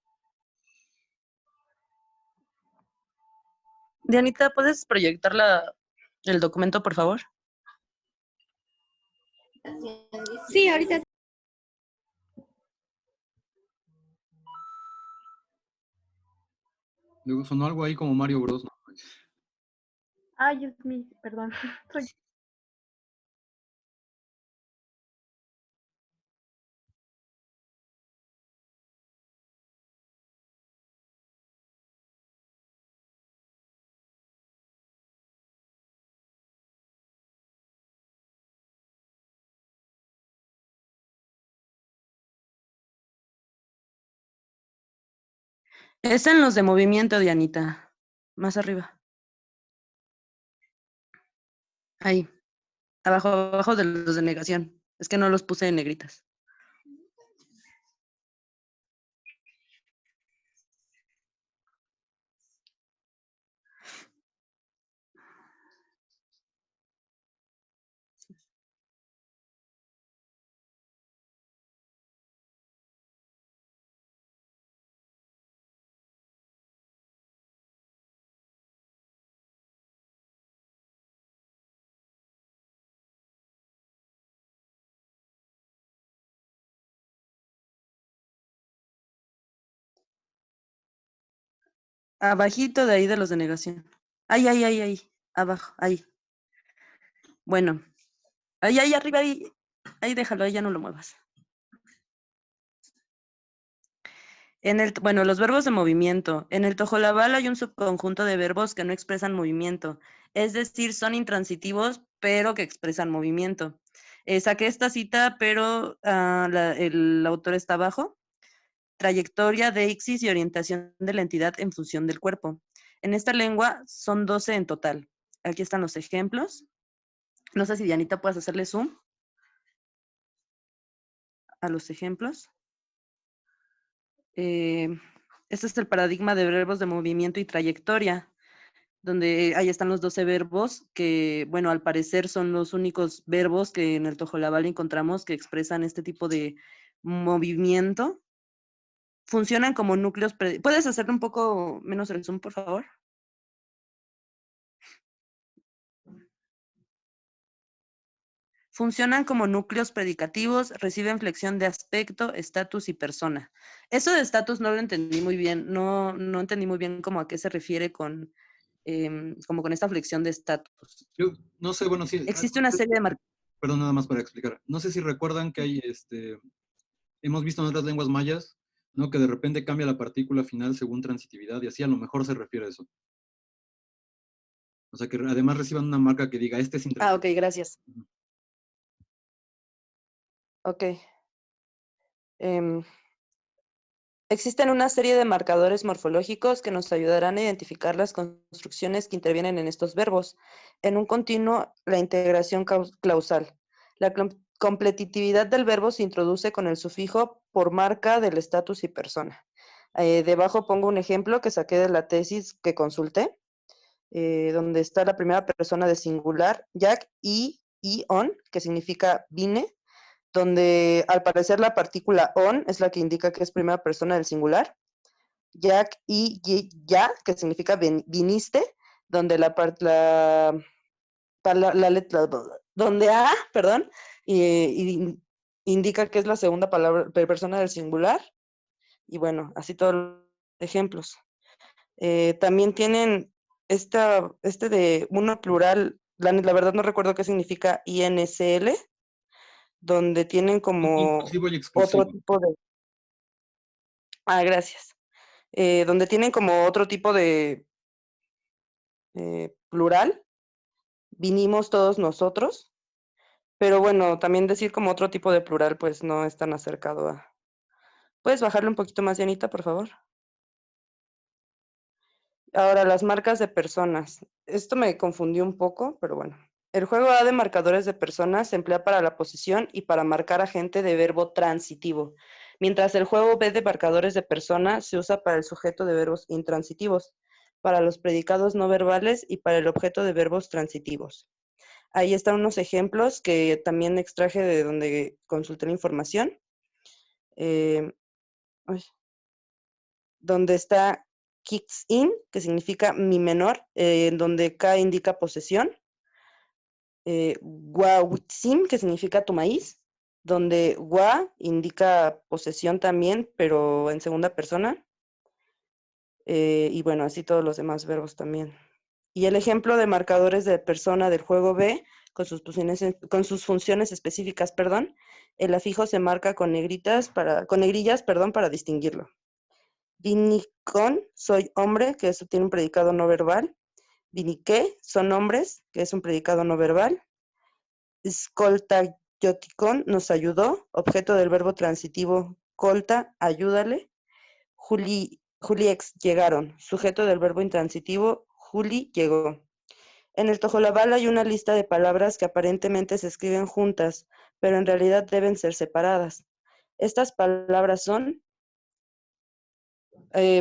Dianita, ¿puedes proyectar el documento, por favor? Sí, ahorita. Luego sonó algo ahí como Mario Bros, ¿no? Ay, es mi, perdón. Es en los de movimiento, Dianita. Más arriba. Ahí. Abajo de los de negación. Es que no los puse en negritas. Abajito de ahí de los de negación. Ahí. Abajo, ahí. Bueno. Ahí arriba, ahí. Ahí déjalo, ahí ya no lo muevas. Bueno, los verbos de movimiento. En el tojolabal hay un subconjunto de verbos que no expresan movimiento. Es decir, son intransitivos, pero que expresan movimiento. Saqué esta cita, pero el autor está abajo. Trayectoria, deixis y orientación de la entidad en función del cuerpo. En esta lengua son 12 en total. Aquí están los ejemplos. No sé si Dianita puedes hacerle zoom a los ejemplos. Este es el paradigma de verbos de movimiento y trayectoria, donde ahí están los 12 verbos que, bueno, al parecer son los únicos verbos que en el tojolabal encontramos que expresan este tipo de movimiento. Funcionan como núcleos. ¿Puedes hacerle un poco menos el zoom, por favor? Funcionan como núcleos predicativos, reciben flexión de aspecto, estatus y persona. Eso de estatus no lo entendí muy bien, no entendí muy bien como a qué se refiere con, como con esta flexión de estatus. Yo no sé, bueno, sí. Existe una serie de Perdón, nada más para explicar. No sé si recuerdan que hay, hemos visto en otras lenguas mayas, ¿no? Que de repente cambia la partícula final según transitividad y así a lo mejor se refiere a eso. O sea, que además reciban una marca que diga, este es intransitivo. ok, gracias. Ok. Existen una serie de marcadores morfológicos que nos ayudarán a identificar las construcciones que intervienen en estos verbos. En un continuo, la integración clausal. La completitividad del verbo se introduce con el sufijo por marca del estatus y persona. Debajo pongo un ejemplo que saqué de la tesis que consulté, donde está la primera persona de singular, Jack, y on, que significa vine, donde al parecer la partícula on es la que indica que es primera persona del singular. Jack y ya, que significa viniste, donde la letra, donde a, perdón, indica que es la segunda palabra, persona del singular. Y bueno, así todos los ejemplos. También tienen este de uno plural, la verdad no recuerdo qué significa INCL, donde tienen como Inclusivo y exclusivo. otro tipo de... Ah, gracias. Donde tienen como otro tipo de plural, vinimos todos nosotros, pero bueno, también decir como otro tipo de plural, pues no es tan acercado a... ¿Puedes bajarle un poquito más, Dianita, por favor? Ahora, las marcas de personas. Esto me confundió un poco, pero bueno. El juego A de marcadores de personas se emplea para la posición y para marcar a gente de verbo transitivo, mientras el juego B de marcadores de personas se usa para el sujeto de verbos intransitivos, para los predicados no verbales y para el objeto de verbos transitivos. Ahí están unos ejemplos que también extraje de donde consulté la información. Donde está kicks in, que significa mi menor, donde K indica posesión. Guautzim, que significa tu maíz, donde gua indica posesión también, pero en segunda persona. Y bueno, así todos los demás verbos también. Y el ejemplo de marcadores de persona del juego B, con sus funciones específicas, perdón, el afijo se marca con negrillas, para distinguirlo. Vinicón, soy hombre, que eso tiene un predicado no verbal. Viniqué, son hombres, que es un predicado no verbal. Skoltayotikon, nos ayudó, objeto del verbo transitivo colta, ayúdale. Juliex, llegaron, sujeto del verbo intransitivo, Juli llegó. En el tojolabal hay una lista de palabras que aparentemente se escriben juntas, pero en realidad deben ser separadas. Estas palabras son...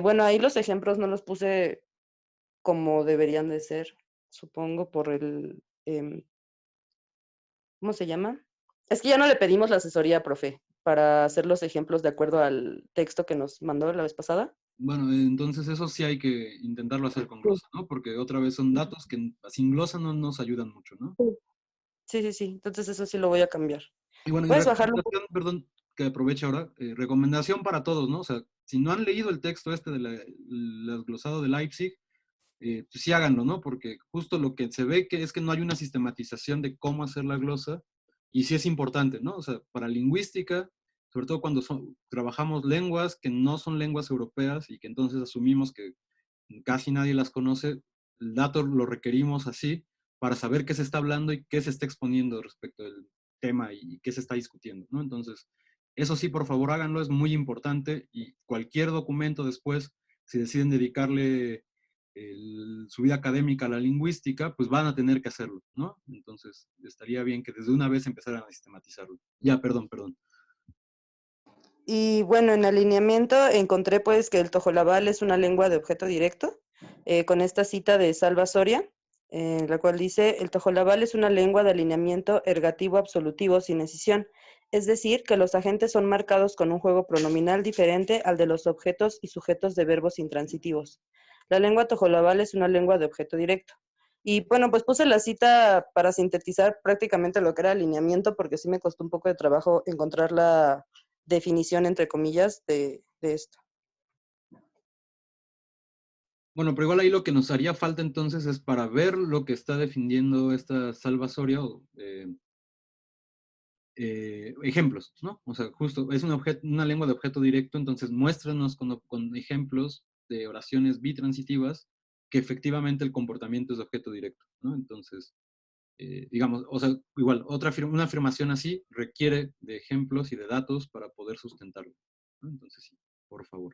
bueno, ahí los ejemplos no los puse como deberían de ser, supongo, por el... ¿cómo se llama? Es que ya no le pedimos la asesoría, profe, para hacer los ejemplos de acuerdo al texto que nos mandó la vez pasada. Bueno, entonces eso sí hay que intentarlo hacer con glosa, ¿no? Porque otra vez son datos que sin glosa no nos ayudan mucho, ¿no? Sí. Entonces eso sí lo voy a cambiar. Y bueno, y ¿Puedes bajarlo? perdón, que aproveche ahora, recomendación para todos, ¿no? O sea, si no han leído el texto este del glosado de Leipzig, pues sí háganlo, ¿no? Porque justo lo que se ve que es que no hay una sistematización de cómo hacer la glosa, y sí es importante, ¿no? O sea, para lingüística, sobre todo cuando trabajamos lenguas que no son lenguas europeas y que entonces asumimos que casi nadie las conoce, el dato lo requerimos así para saber qué se está hablando y qué se está exponiendo respecto del tema y qué se está discutiendo, ¿no? Entonces, eso sí, por favor, háganlo, es muy importante, y cualquier documento después, si deciden dedicarle su vida académica a la lingüística, pues van a tener que hacerlo, ¿no? Entonces, estaría bien que desde una vez empezaran a sistematizarlo. Ya, perdón. Y bueno, en alineamiento encontré pues que el tojolabal es una lengua de objeto directo, con esta cita de Salva Soria, la cual dice, el tojolabal es una lengua de alineamiento ergativo absolutivo sin escisión, es decir, que los agentes son marcados con un juego pronominal diferente al de los objetos y sujetos de verbos intransitivos. La lengua tojolabal es una lengua de objeto directo. Y bueno, pues puse la cita para sintetizar prácticamente lo que era alineamiento, porque sí me costó un poco de trabajo encontrar la definición, entre comillas, de esto. Bueno, pero igual ahí lo que nos haría falta entonces es para ver lo que está defendiendo esta Salva Soria, ejemplos, ¿no? O sea, justo, es una lengua de objeto directo, entonces muéstranos con ejemplos de oraciones bitransitivas que efectivamente el comportamiento es de objeto directo, ¿no? Entonces, digamos, o sea, igual, una afirmación así requiere de ejemplos y de datos para poder sustentarlo, ¿no? Entonces, sí. por favor.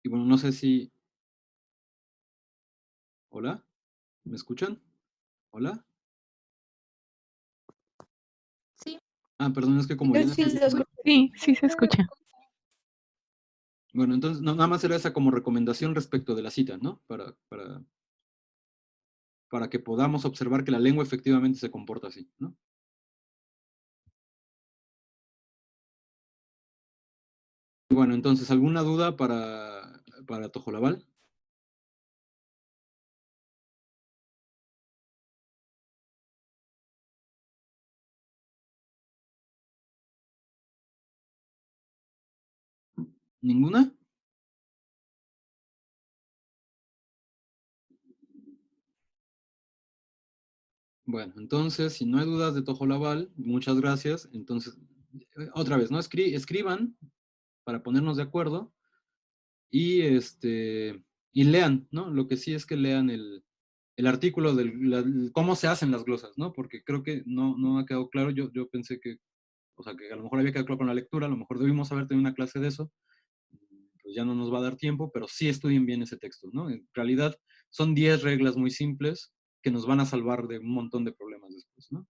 Y bueno, no sé si... ¿Hola? ¿Me escuchan? ¿Hola? Sí. Ah, perdón, es que como ya... Sí, sí se escucha. Bueno, entonces nada más era esa como recomendación respecto de la cita, ¿no? Para que podamos observar que la lengua efectivamente se comporta así, ¿no? Y bueno, entonces, ¿alguna duda para Tojolabal? ¿Ninguna? Bueno, entonces, si no hay dudas de Tojolabal, muchas gracias. Entonces, otra vez, ¿no? Escriban para ponernos de acuerdo y, y lean, ¿no? Lo que sí es que lean el artículo de cómo se hacen las glosas, ¿no? Porque creo que no ha quedado claro. Yo pensé que, o sea, que a lo mejor había quedado claro con la lectura, a lo mejor debimos haber tenido una clase de eso, pues ya no nos va a dar tiempo, pero sí estudien bien ese texto, ¿no? En realidad son 10 reglas muy simples que nos van a salvar de un montón de problemas después, ¿no?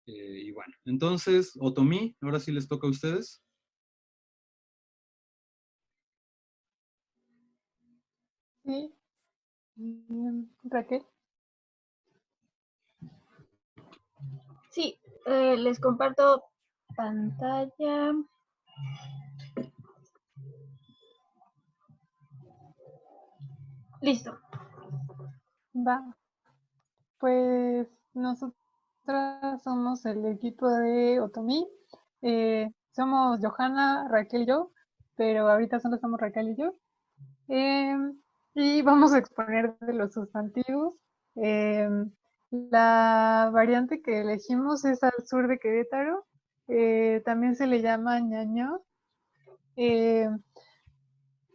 Y bueno, entonces, Otomí, ahora sí les toca a ustedes. Sí. Raquel. Sí, les comparto pantalla. Listo. Va. Pues nosotras somos el equipo de Otomí. Somos Johanna, Raquel y yo, pero ahorita solo somos Raquel y yo. Y vamos a exponer de los sustantivos. La variante que elegimos es al sur de Querétaro. También se le llama ñaño.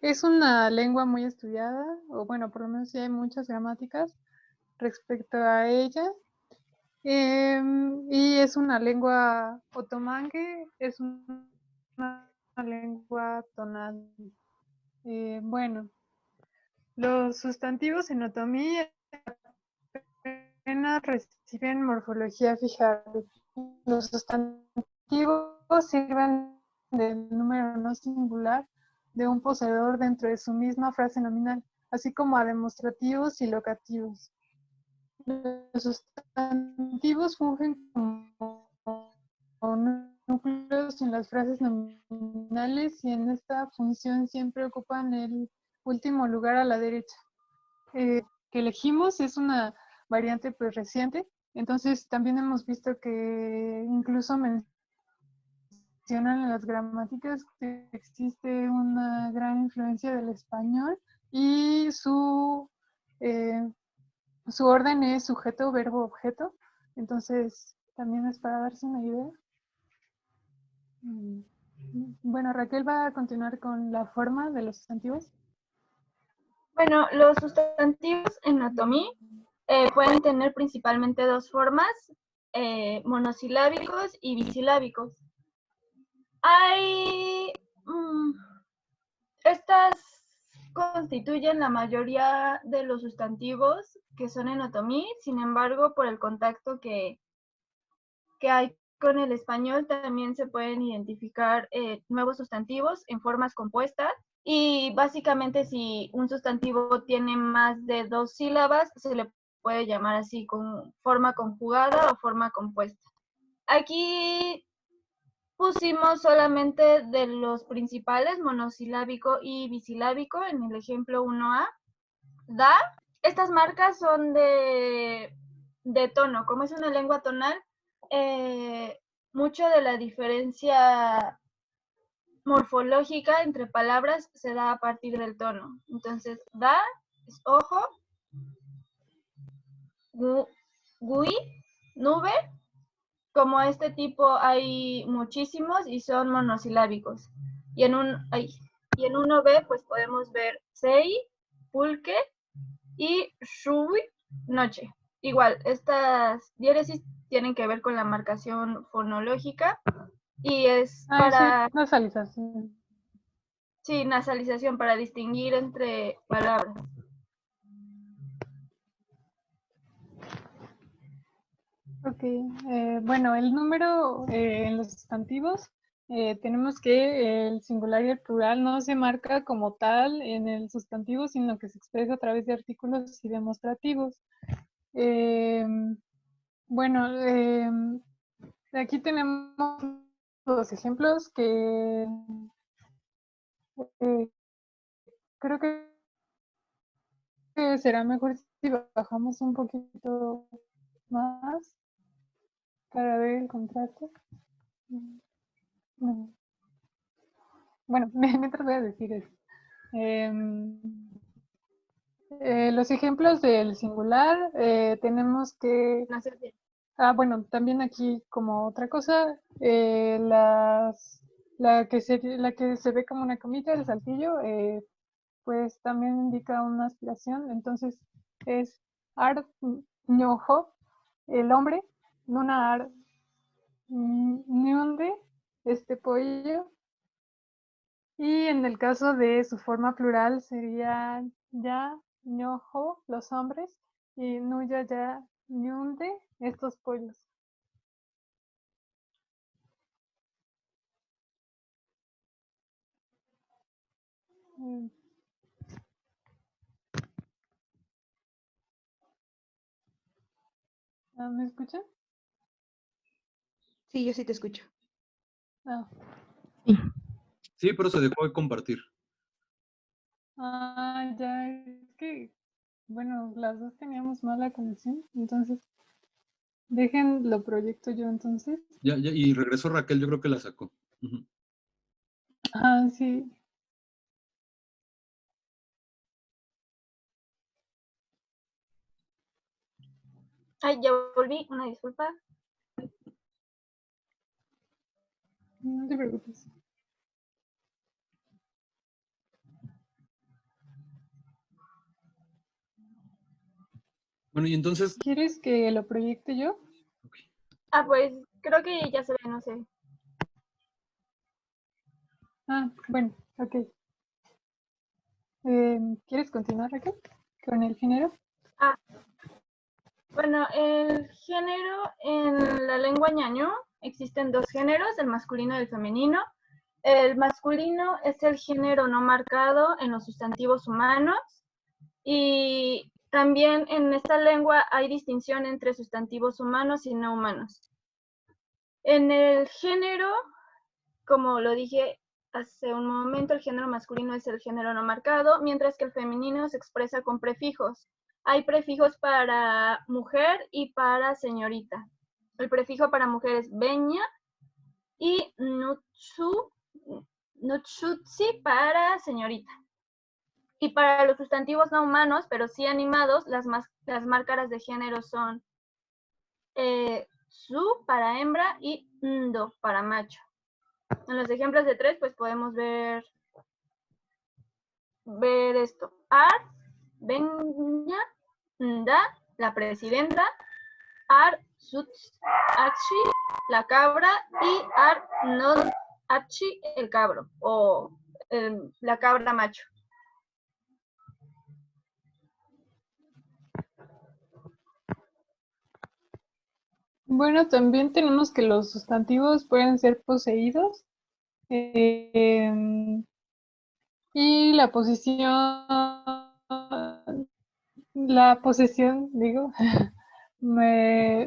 Es una lengua muy estudiada, o bueno, por lo menos sí hay muchas gramáticas respecto a ella. Y es una lengua otomangue, es una lengua tonal. Bueno, los sustantivos en otomí apenas reciben morfología fijable. Los sustantivos sirven de número no singular de un poseedor dentro de su misma frase nominal, así como a demostrativos y locativos. Los sustantivos fungen como núcleos en las frases nominales y en esta función siempre ocupan el último lugar a la derecha. Que elegimos es una variante pues reciente, entonces también hemos visto que incluso mencionan en las gramáticas que existe una gran influencia del español y su orden es sujeto, verbo, objeto. Entonces, también es para darse una idea. Bueno, Raquel va a continuar con la forma de los sustantivos. Bueno, los sustantivos en otomí pueden tener principalmente dos formas, monosilábicos y bisilábicos. Estas constituyen la mayoría de los sustantivos que son en otomí, sin embargo, por el contacto que hay con el español, también se pueden identificar nuevos sustantivos en formas compuestas. Y básicamente si un sustantivo tiene más de 2 sílabas, se le puede llamar así, con forma conjugada o forma compuesta. Aquí pusimos solamente de los principales, monosilábico y bisilábico, en el ejemplo 1A. Da, estas marcas son de tono, como es una lengua tonal, mucho de la diferencia morfológica entre palabras se da a partir del tono. Entonces, da es ojo, gui, nube. Como este tipo hay muchísimos y son monosilábicos. Y en uno B pues podemos ver sei, pulque y shui, noche. igual, estas diéresis tienen que ver con la marcación fonológica y es para, sí, nasalización. sí, nasalización para distinguir entre palabras. Ok, bueno, el número en los sustantivos, tenemos que el singular y el plural no se marca como tal en el sustantivo, sino que se expresa a través de artículos y demostrativos. Bueno, aquí tenemos los ejemplos que creo que será mejor si bajamos un poquito más para ver el contraste. Bueno, mientras voy a decir eso. Los ejemplos del singular tenemos que... bueno, también aquí como otra cosa, la que se ve como una comita, el saltillo, pues también indica una aspiración. Entonces es ar ñojo, el hombre, nuna ar ñonde, este pollo. Y en el caso de su forma plural sería ya, ñojo, los hombres, y nuya, ya, ñunde, estos pollos. ¿Me escuchan? Sí, yo sí te escucho. Ah. Sí, pero se dejó de compartir. Ya, es que, bueno, las dos teníamos mala conexión, entonces, lo proyecto yo entonces. Ya, y regresó Raquel, yo creo que la sacó. Ujú. Sí. Ay, ya volví, una disculpa. No te preocupes. Bueno, y entonces... ¿Quieres que lo proyecte yo? Pues creo que ya se ve, no sé. Bueno, ok. ¿Quieres continuar, Raquel, con el género? Bueno, el género en la lengua ñañú existen dos géneros, el masculino y el femenino. El masculino es el género no marcado en los sustantivos humanos y también en esta lengua hay distinción entre sustantivos humanos y no humanos. En el género, como lo dije hace un momento, el género masculino es el género no marcado, mientras que el femenino se expresa con prefijos. Hay prefijos para mujer y para señorita. El prefijo para mujer es beña y nuchutsi para señorita. Y para los sustantivos no humanos, pero sí animados, las márcaras de género son su para hembra y ndo para macho. En los ejemplos de 3, pues podemos ver esto. Ar, Beña, Nda, la presidenta, Ar, Suts, Achi, la cabra, y Ar, Non, Achi, el cabro, o la cabra macho. Bueno, también tenemos que los sustantivos pueden ser poseídos. Y la posesión, digo,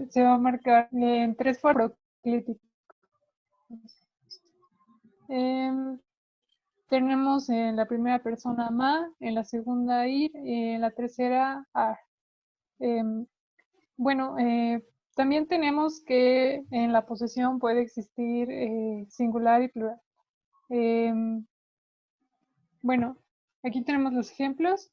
se va a marcar en 3 formas proclíticas. Tenemos en la primera persona ma, en la segunda ir, y en la tercera ar. Bueno, también tenemos que en la posesión puede existir singular y plural. Bueno, aquí tenemos los ejemplos,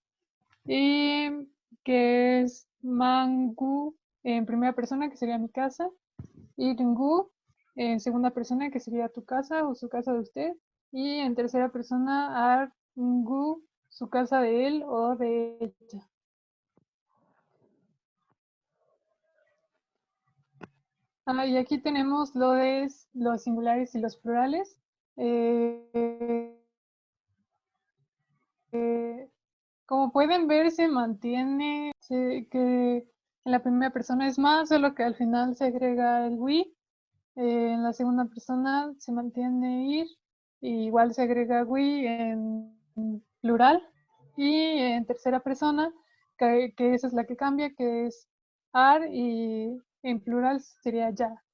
que es mangu en primera persona, que sería mi casa, y ringu en segunda persona, que sería tu casa o su casa de usted, y en tercera persona, arngu, su casa de él o de ella. Y aquí tenemos los singulares y los plurales. Como pueden ver, se mantiene que en la primera persona es más, solo que al final se agrega el we. En la segunda persona se mantiene ir, y igual se agrega we en plural. Y en tercera persona, que esa es la que cambia, que es are, y en plural sería ya.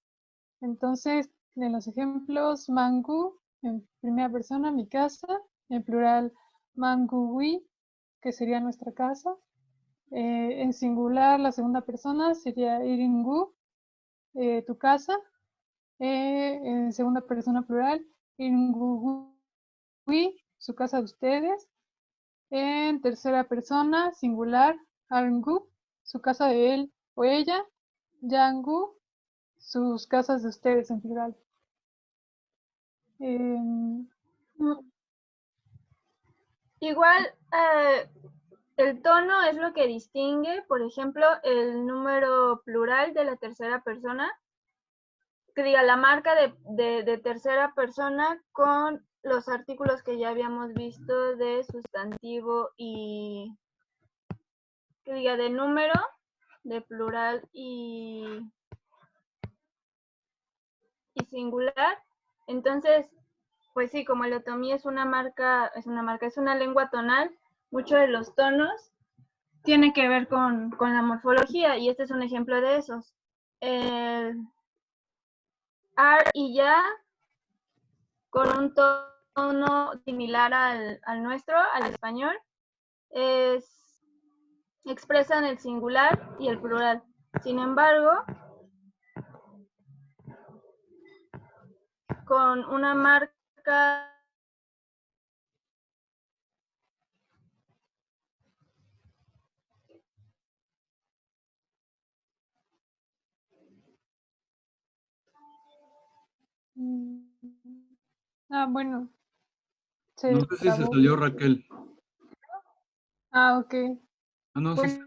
Entonces, en los ejemplos, mangu, en primera persona, mi casa, en plural, mangui, que sería nuestra casa. En singular, la segunda persona sería iringu, tu casa. En segunda persona plural, iringui, su casa de ustedes. En tercera persona singular, aringu, su casa de él o ella. Yangu, sus casas de ustedes en plural. Igual, el tono es lo que distingue, por ejemplo, el número plural de la tercera persona, que diga la marca de tercera persona con los artículos que ya habíamos visto de sustantivo y que diga de número, de plural y singular. Entonces, pues sí, como el otomí es una lengua tonal, muchos de los tonos tienen que ver con la morfología, y este es un ejemplo de esos. El ar y ya, con un tono similar al nuestro, al español, expresan el singular y el plural. Sin embargo, con una marca Bueno. No sé si se salió Raquel. Ok. No, sí,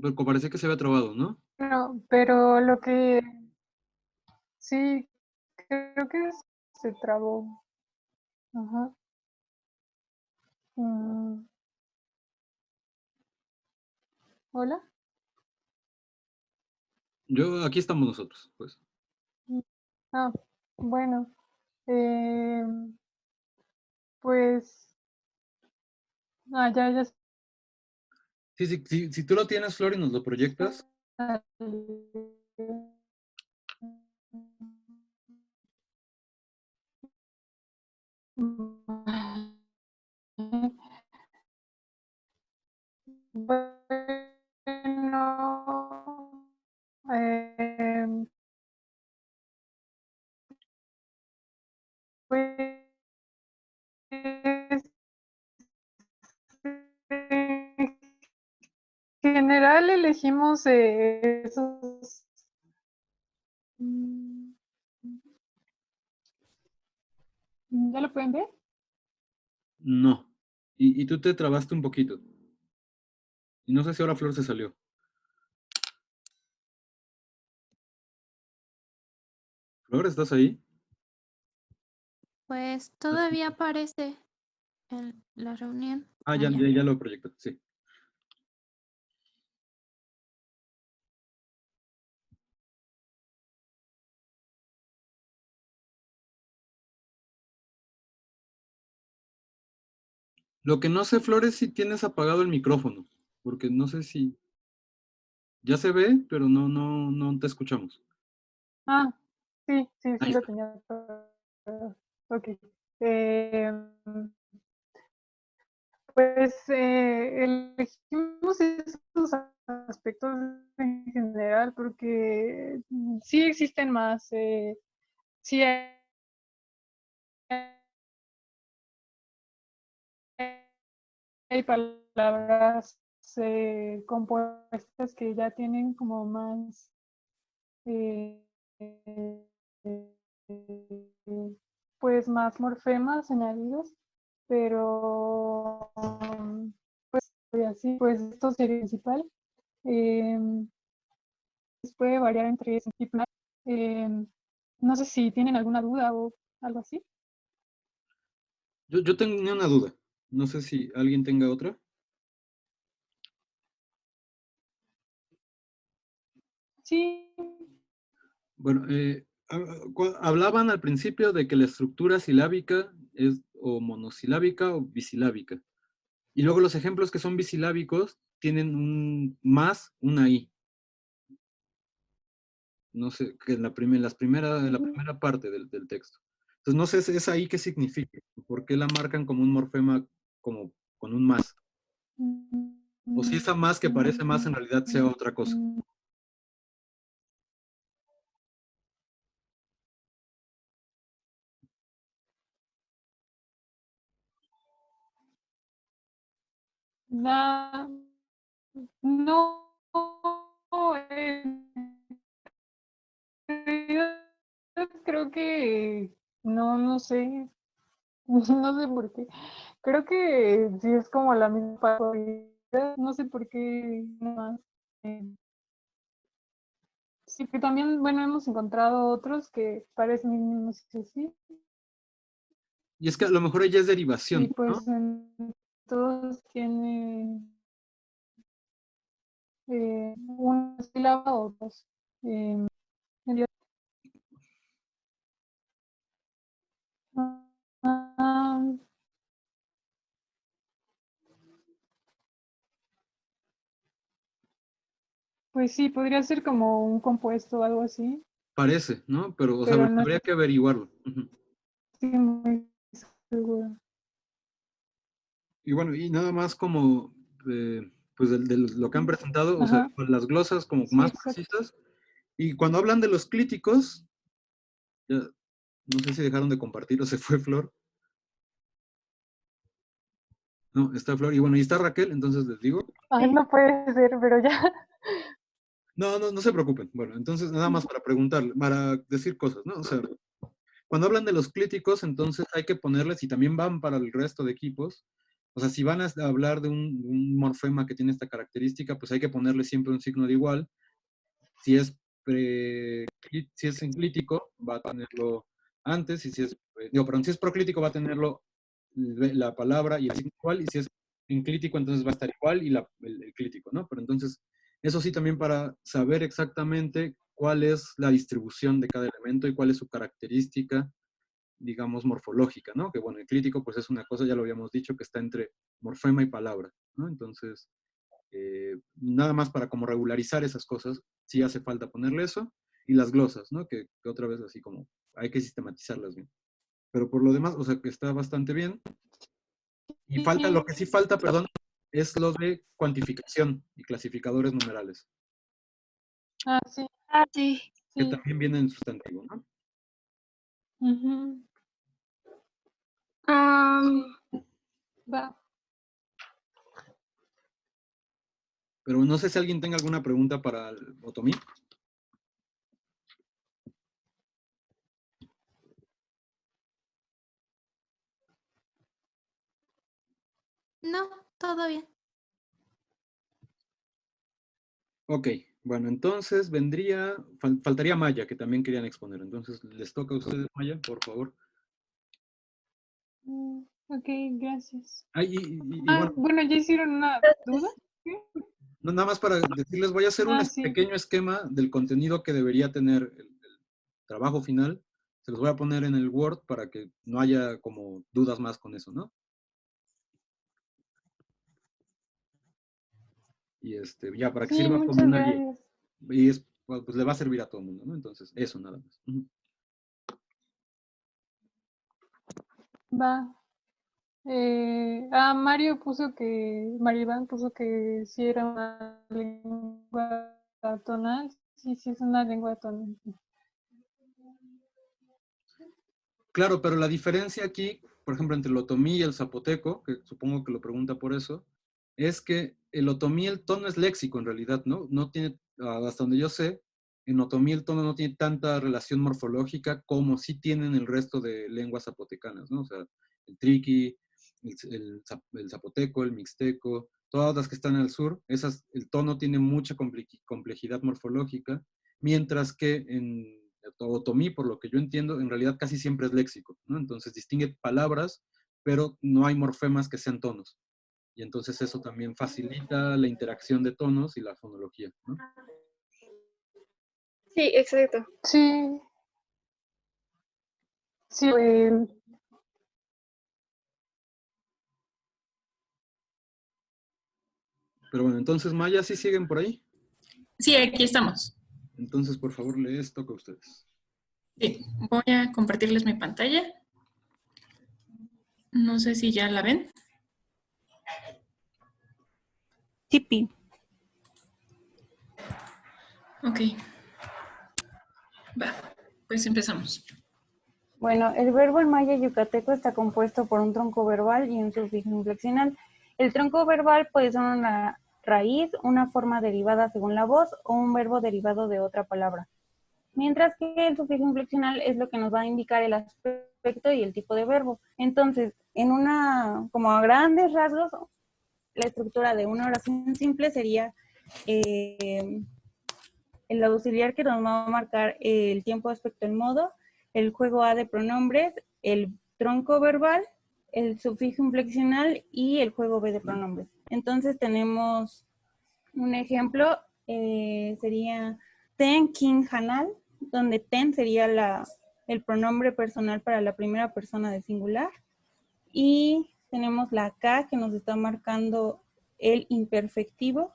pero parece que se había trabado, ¿no? No, pero lo que sí, creo que se trabó. Ajá. ¿Hola? Aquí estamos nosotros, pues. Bueno. Pues. Ya. Sí, si tú lo tienes, Flor, y nos lo proyectas. Bueno, pues en general elegimos esos. ¿Ya lo pueden ver? No. Y tú te trabaste un poquito. Y no sé si ahora Flor se salió. Flor, ¿estás ahí? Pues todavía aparece en la reunión. Ya lo proyecto, sí. Lo que no sé, Flor, es si tienes apagado el micrófono, porque no sé si... Ya se ve, pero no te escuchamos. Sí, Ahí lo está. tenía. Ok. Pues elegimos estos aspectos en general porque sí existen más. Sí hay palabras compuestas que ya tienen como más pues más morfemas añadidos, pero pues así, pues esto sería principal. Puede variar entre No sé si tienen alguna duda o algo así. Yo tenía una duda. No sé si alguien tenga otra. Sí. Bueno, hablaban al principio de que la estructura silábica es o monosilábica o bisilábica. Y luego los ejemplos que son bisilábicos tienen un más, una i. No sé, que en la primera parte del texto. Entonces no sé esa ahí qué significa. ¿Por qué la marcan como un morfema como con un más? O si esa más que parece más en realidad sea otra cosa. No, en realidad creo que, no sé, no sé por qué. Creo que sí es como la misma parte, no sé por qué más. Sí, que también, bueno, hemos encontrado otros que parecen mismos que sí, Y es que a lo mejor ella es y derivación, ¿no? pues en todos tiene una sílaba o dos. Eh, ah, pues sí, podría ser como un compuesto o algo así, Parece, ¿no? Pero, o sea, pero no habría que averiguarlo. Ujú. estoy muy segura. Y bueno, y nada más como, pues de lo que han presentado, o sea, Ajá, con las glosas como sí, más exacto. precisas. Y cuando hablan de los clíticos, ya, no sé si dejaron de compartir o se fue Flor. No, está Flor. Y bueno, y está Raquel, entonces les digo. Ay, no puede ser, pero ya. No se preocupen. Bueno, entonces nada más para preguntarle, para decir cosas, ¿no? O sea, cuando hablan de los clíticos, entonces hay que ponerles, y también van para el resto de equipos, o sea, si van a hablar de un morfema que tiene esta característica, pues hay que ponerle siempre un signo de igual. Si es, si es enclítico, va a tenerlo antes, y si es, perdón, si es proclítico va a tenerlo la palabra y el signo igual, y si es enclítico, entonces va a estar igual y el clítico, ¿no? Pero entonces, eso sí también para saber exactamente cuál es la distribución de cada elemento y cuál es su característica, digamos, morfológica, ¿no? Que bueno, el clítico pues es una cosa, ya lo habíamos dicho, que está entre morfema y palabra, ¿no? Entonces, nada más para como regularizar esas cosas, sí hace falta ponerle eso, y las glosas, ¿no? Que otra vez así como hay que sistematizarlas bien. Pero por lo demás, o sea, que está bastante bien. Y falta, lo que sí falta, perdón, es lo de cuantificación y clasificadores numerales, Ah, sí, que sí. también vienen en sustantivo, ¿no? Ujú. Va. Pero no sé si alguien tenga alguna pregunta para el Otomí. No, todo bien. Ok, bueno, entonces vendría, faltaría Maya, que también querían exponer. Entonces, les toca a ustedes, Maya, por favor. Ok, gracias. Ah, y Ah, bueno, bueno, ya hicieron una duda. ¿Sí? no, nada más para decirles, voy a hacer un Ah, sí. pequeño esquema del contenido que debería tener el trabajo final. Se los voy a poner en el Word para que no haya como dudas más con eso, ¿no? Y ya para que Sí, sirva como muchas una guía. gracias. Y pues le va a servir a todo el mundo, ¿no? Entonces, eso nada más. Ujú. Va. Mario puso que, Maribán puso que sí era una lengua tonal. Sí, sí es una lengua tonal. Claro, pero la diferencia aquí, por ejemplo, entre el otomí y el zapoteco, que supongo que lo pregunta por eso, es que el otomí, el tono es léxico en realidad, ¿no? No tiene, hasta donde yo sé, en otomí el tono no tiene tanta relación morfológica como sí tienen el resto de lenguas zapotecanas, ¿no? O sea, el triqui, el zapoteco, el mixteco, todas las que están al sur, el tono tiene mucha complejidad morfológica, mientras que en otomí, por lo que yo entiendo, en realidad casi siempre es léxico, ¿no? Entonces distingue palabras, pero no hay morfemas que sean tonos. Y entonces eso también facilita la interacción de tonos y la fonología, ¿no? Sí, exacto. Sí. Sí, Pero bueno, entonces, Maya, ¿sí siguen por ahí? Sí, aquí estamos. Entonces, por favor, les toca a ustedes. Sí, voy a compartirles mi pantalla. No sé si ya la ven. Tipi. Ok. Va, pues empezamos. Bueno, el verbo en maya yucateco está compuesto por un tronco verbal y un sufijo inflexional. El tronco verbal puede ser una raíz, una forma derivada según la voz o un verbo derivado de otra palabra. Mientras que el sufijo inflexional es lo que nos va a indicar el aspecto y el tipo de verbo. Entonces, como a grandes rasgos, la estructura de una oración simple sería el auxiliar que nos va a marcar el tiempo, aspecto, el modo, el juego A de pronombres, el tronco verbal, el sufijo inflexional y el juego B de pronombres. Entonces tenemos un ejemplo, sería ten king hanal, donde ten sería el pronombre personal para la primera persona de singular. Y tenemos la K que nos está marcando el imperfectivo,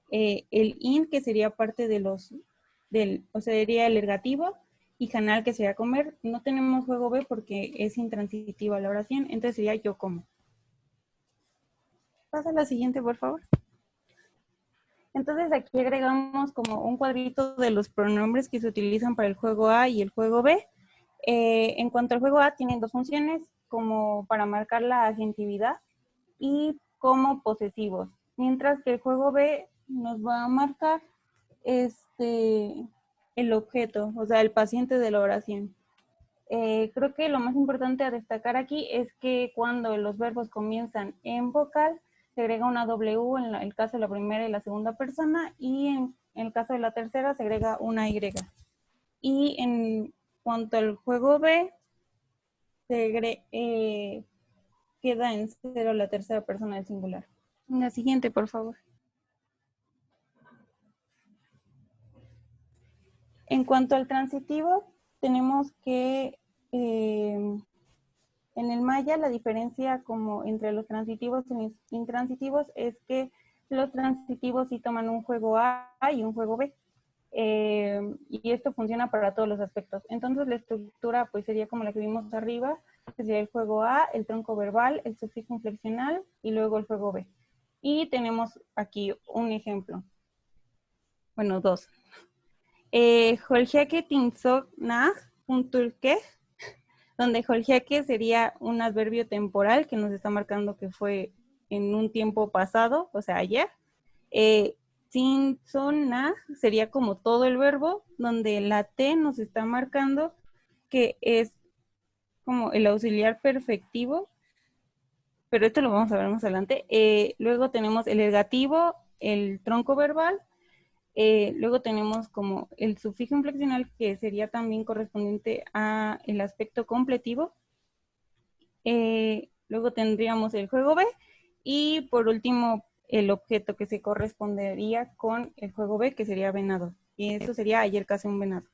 el in que sería parte de sería el ergativo, y canal que sería comer. No tenemos juego B porque es intransitiva la oración, entonces sería yo como. Pasa a la siguiente, por favor. Entonces aquí agregamos como un cuadrito de los pronombres que se utilizan para el juego A y el juego B. En cuanto al juego A, tienen dos funciones, como para marcar la agentividad y como posesivos. Mientras que el juego B nos va a marcar el objeto, o sea, el paciente de la oración. Creo que lo más importante a destacar aquí es que cuando los verbos comienzan en vocal, se agrega una W en el caso de la primera y la segunda persona, y en el caso de la tercera se agrega una Y. Y en cuanto al juego B, queda en cero la tercera persona del singular. La siguiente, por favor. En cuanto al transitivo, tenemos que en el maya la diferencia como entre los transitivos y los intransitivos es que los transitivos sí toman un juego A y un juego B. Y esto funciona para todos los aspectos. Entonces la estructura pues sería como la que vimos arriba, sería el juego A, el tronco verbal, el sufijo inflexional y luego el juego B. Y tenemos aquí un ejemplo. Bueno, dos. Joljeque tinzok nah punturque, donde joljeque sería un adverbio temporal que nos está marcando que fue en un tiempo pasado, o sea, ayer. Tinzon nah sería como todo el verbo, donde la T nos está marcando que es como el auxiliar perfectivo, pero esto lo vamos a ver más adelante. Luego tenemos el ergativo, el tronco verbal. Luego tenemos como el sufijo inflexional, que sería también correspondiente a el aspecto completivo. Luego tendríamos el juego B. Y por último, el objeto que se correspondería con el juego B, que sería venado. Y eso sería ayer casi un venado.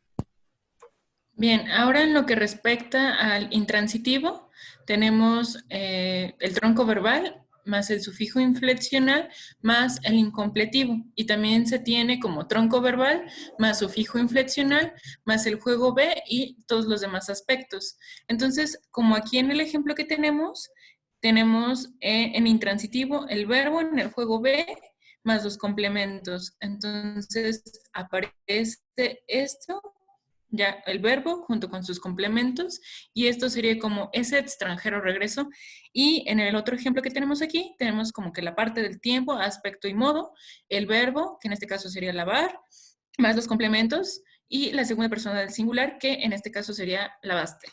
Bien, ahora en lo que respecta al intransitivo, tenemos el tronco verbal más el sufijo inflexional más el incompletivo. Y también se tiene como tronco verbal más sufijo inflexional más el juego B y todos los demás aspectos. Entonces, como aquí en el ejemplo que tenemos en intransitivo el verbo en el juego B más los complementos. Entonces, aparece esto, ya el verbo junto con sus complementos, y esto sería como ese extranjero regreso. Y en el otro ejemplo que tenemos aquí, tenemos como que la parte del tiempo, aspecto y modo, el verbo, que en este caso sería lavar, más los complementos, y la segunda persona del singular, que en este caso sería lavaste.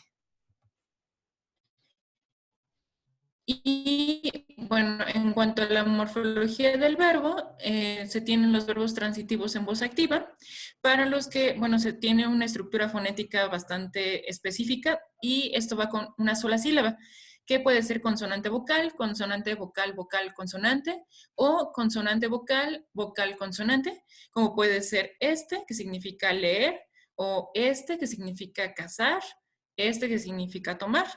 Y bueno, en cuanto a la morfología del verbo, se tienen los verbos transitivos en voz activa, para los que, bueno, se tiene una estructura fonética bastante específica y esto va con una sola sílaba, que puede ser consonante vocal, vocal, consonante, o consonante vocal, vocal, consonante, como puede ser este, que significa leer, o este, que significa cazar, este, que significa tomar.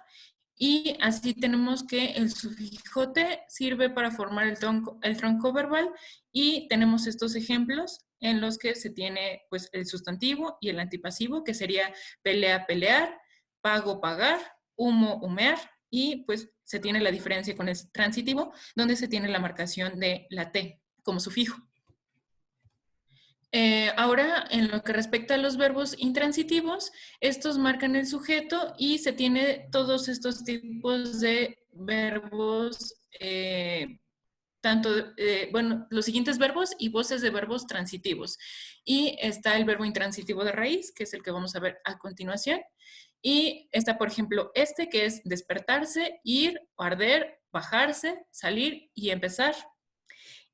Y así tenemos que el sufijo te sirve para formar el tronco verbal y tenemos estos ejemplos en los que se tiene pues el sustantivo y el antipasivo, que sería pelea, pelear, pago, pagar, humo, humear, y pues se tiene la diferencia con el transitivo, donde se tiene la marcación de la T como sufijo. Ahora, en lo que respecta a los verbos intransitivos, estos marcan el sujeto y se tiene todos estos tipos de verbos, bueno, los siguientes verbos y voces de verbos transitivos. Y está el verbo intransitivo de raíz, que es el que vamos a ver a continuación. Y está, por ejemplo, este, que es despertarse, ir, arder, bajarse, salir y empezar.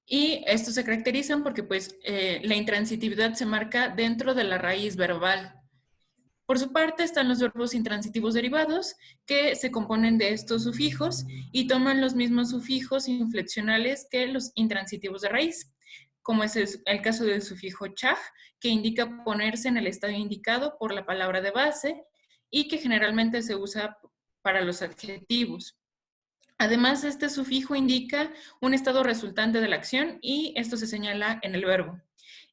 Y estos se caracterizan porque pues la intransitividad se marca dentro de la raíz verbal. Por su parte están los verbos intransitivos derivados, que se componen de estos sufijos y toman los mismos sufijos inflexionales que los intransitivos de raíz, como es el caso del sufijo chaj, que indica ponerse en el estado indicado por la palabra de base y que generalmente se usa para los adjetivos. Además, este sufijo indica un estado resultante de la acción y esto se señala en el verbo.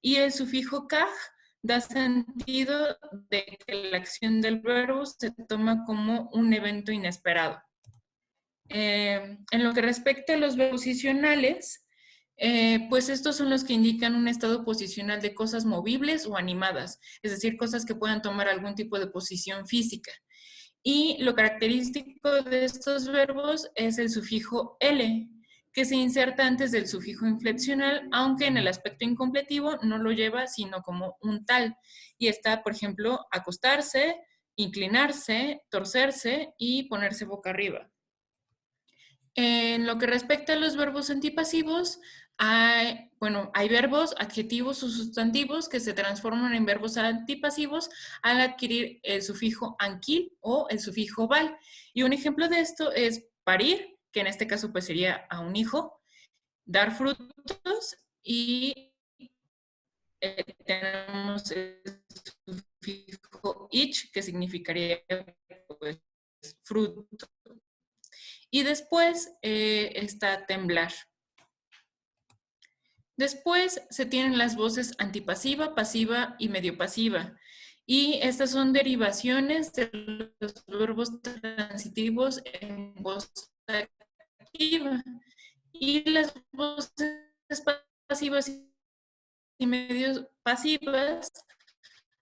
Y el sufijo kaj da sentido de que la acción del verbo se toma como un evento inesperado. En lo que respecta a los verbos posicionales, pues estos son los que indican un estado posicional de cosas movibles o animadas, es decir, cosas que puedan tomar algún tipo de posición física. Y lo característico de estos verbos es el sufijo L, que se inserta antes del sufijo inflexional, aunque en el aspecto incompletivo no lo lleva sino como un tal. Y está, por ejemplo, acostarse, inclinarse, torcerse y ponerse boca arriba. En lo que respecta a los verbos antipasivos, hay verbos, adjetivos o sustantivos que se transforman en verbos antipasivos al adquirir el sufijo anquil o el sufijo val. Y un ejemplo de esto es parir, que en este caso pues sería a un hijo, dar frutos y tenemos el sufijo ich, que significaría pues fruto. Y después está temblar. Después se tienen las voces antipasiva, pasiva y medio pasiva. Y estas son derivaciones de los verbos transitivos en voz activa. Y las voces pasivas y medio pasivas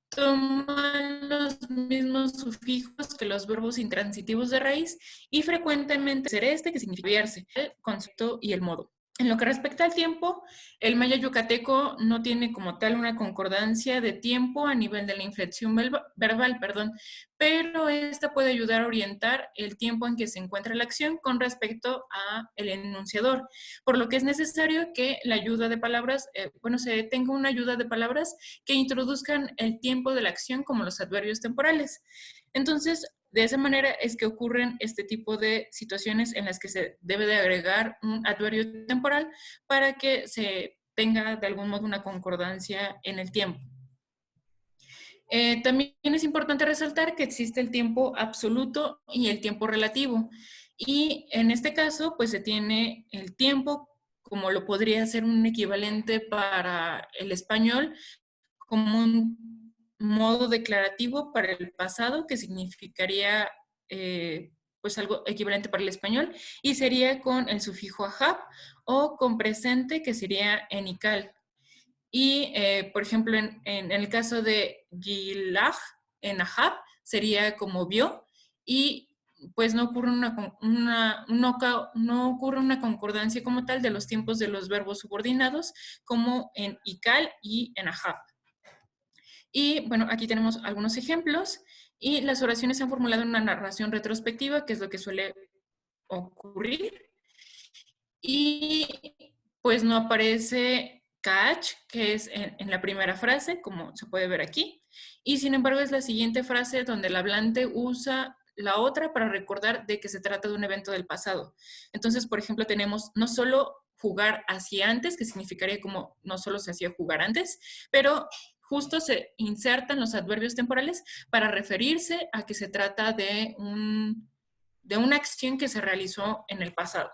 toman los mismos sufijos que los verbos intransitivos de raíz y frecuentemente ser este, que significa cambiarse, el concepto y el modo. En lo que respecta al tiempo, el maya yucateco no tiene como tal una concordancia de tiempo a nivel de la inflexión verbal, pero esta puede ayudar a orientar el tiempo en que se encuentra la acción con respecto al enunciador, por lo que es necesario que la ayuda de palabras, se tenga una ayuda de palabras que introduzcan el tiempo de la acción como los adverbios temporales. Entonces, de esa manera es que ocurren este tipo de situaciones en las que se debe de agregar un adverbio temporal para que se tenga de algún modo una concordancia en el tiempo. También es importante resaltar que existe el tiempo absoluto y el tiempo relativo. Y en este caso, pues se tiene el tiempo, como lo podría ser un equivalente para el español, como un modo declarativo para el pasado, que significaría pues algo equivalente para el español, y sería con el sufijo ajab, o con presente, que sería enical. Y, por ejemplo, en el caso de gilaj, en ajab, sería como vio, y pues no ocurre no ocurre una concordancia como tal de los tiempos de los verbos subordinados, como en ikal y en ajab. Y bueno, aquí tenemos algunos ejemplos y las oraciones se han formulado en una narración retrospectiva, que es lo que suele ocurrir. y pues no aparece catch, que es en la primera frase, como se puede ver aquí. Y sin embargo es la siguiente frase donde el hablante usa la otra para recordar de que se trata de un evento del pasado. Entonces, por ejemplo, tenemos no solo jugar hacia antes, que significaría como no solo se hacía jugar antes, pero justo se insertan los adverbios temporales para referirse a que se trata de una acción que se realizó en el pasado.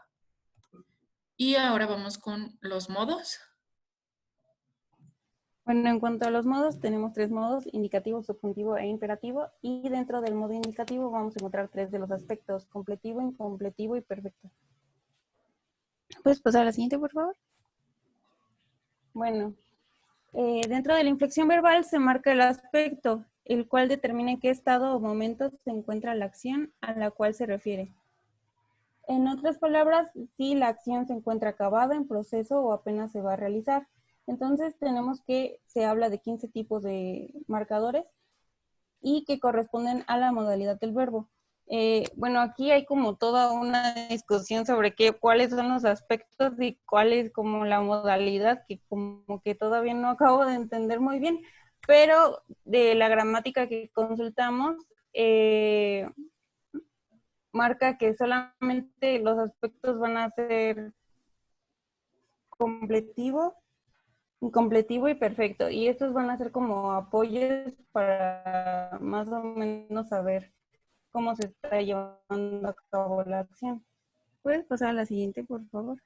Y ahora vamos con los modos. Bueno, en cuanto a los modos, tenemos 3 modos: indicativo, subjuntivo e imperativo. Y dentro del modo indicativo vamos a encontrar 3 de los aspectos: completivo, incompletivo y perfecto. ¿Puedes pasar a la siguiente, por favor? Bueno, dentro de la inflexión verbal se marca el aspecto, el cual determina en qué estado o momento se encuentra la acción a la cual se refiere. En otras palabras, si la acción se encuentra acabada, en proceso o apenas se va a realizar. Entonces tenemos que se habla de 15 tipos de marcadores y que corresponden a la modalidad del verbo. Bueno, aquí hay como toda una discusión sobre cuáles son los aspectos y cuál es como la modalidad, que como que todavía no acabo de entender muy bien, pero de la gramática que consultamos, marca que solamente los aspectos van a ser completivo, incompletivo y perfecto. Y estos van a ser como apoyos para más o menos saber cómo se está llevando a cabo la acción. ¿Puedes pasar a la siguiente, por favor?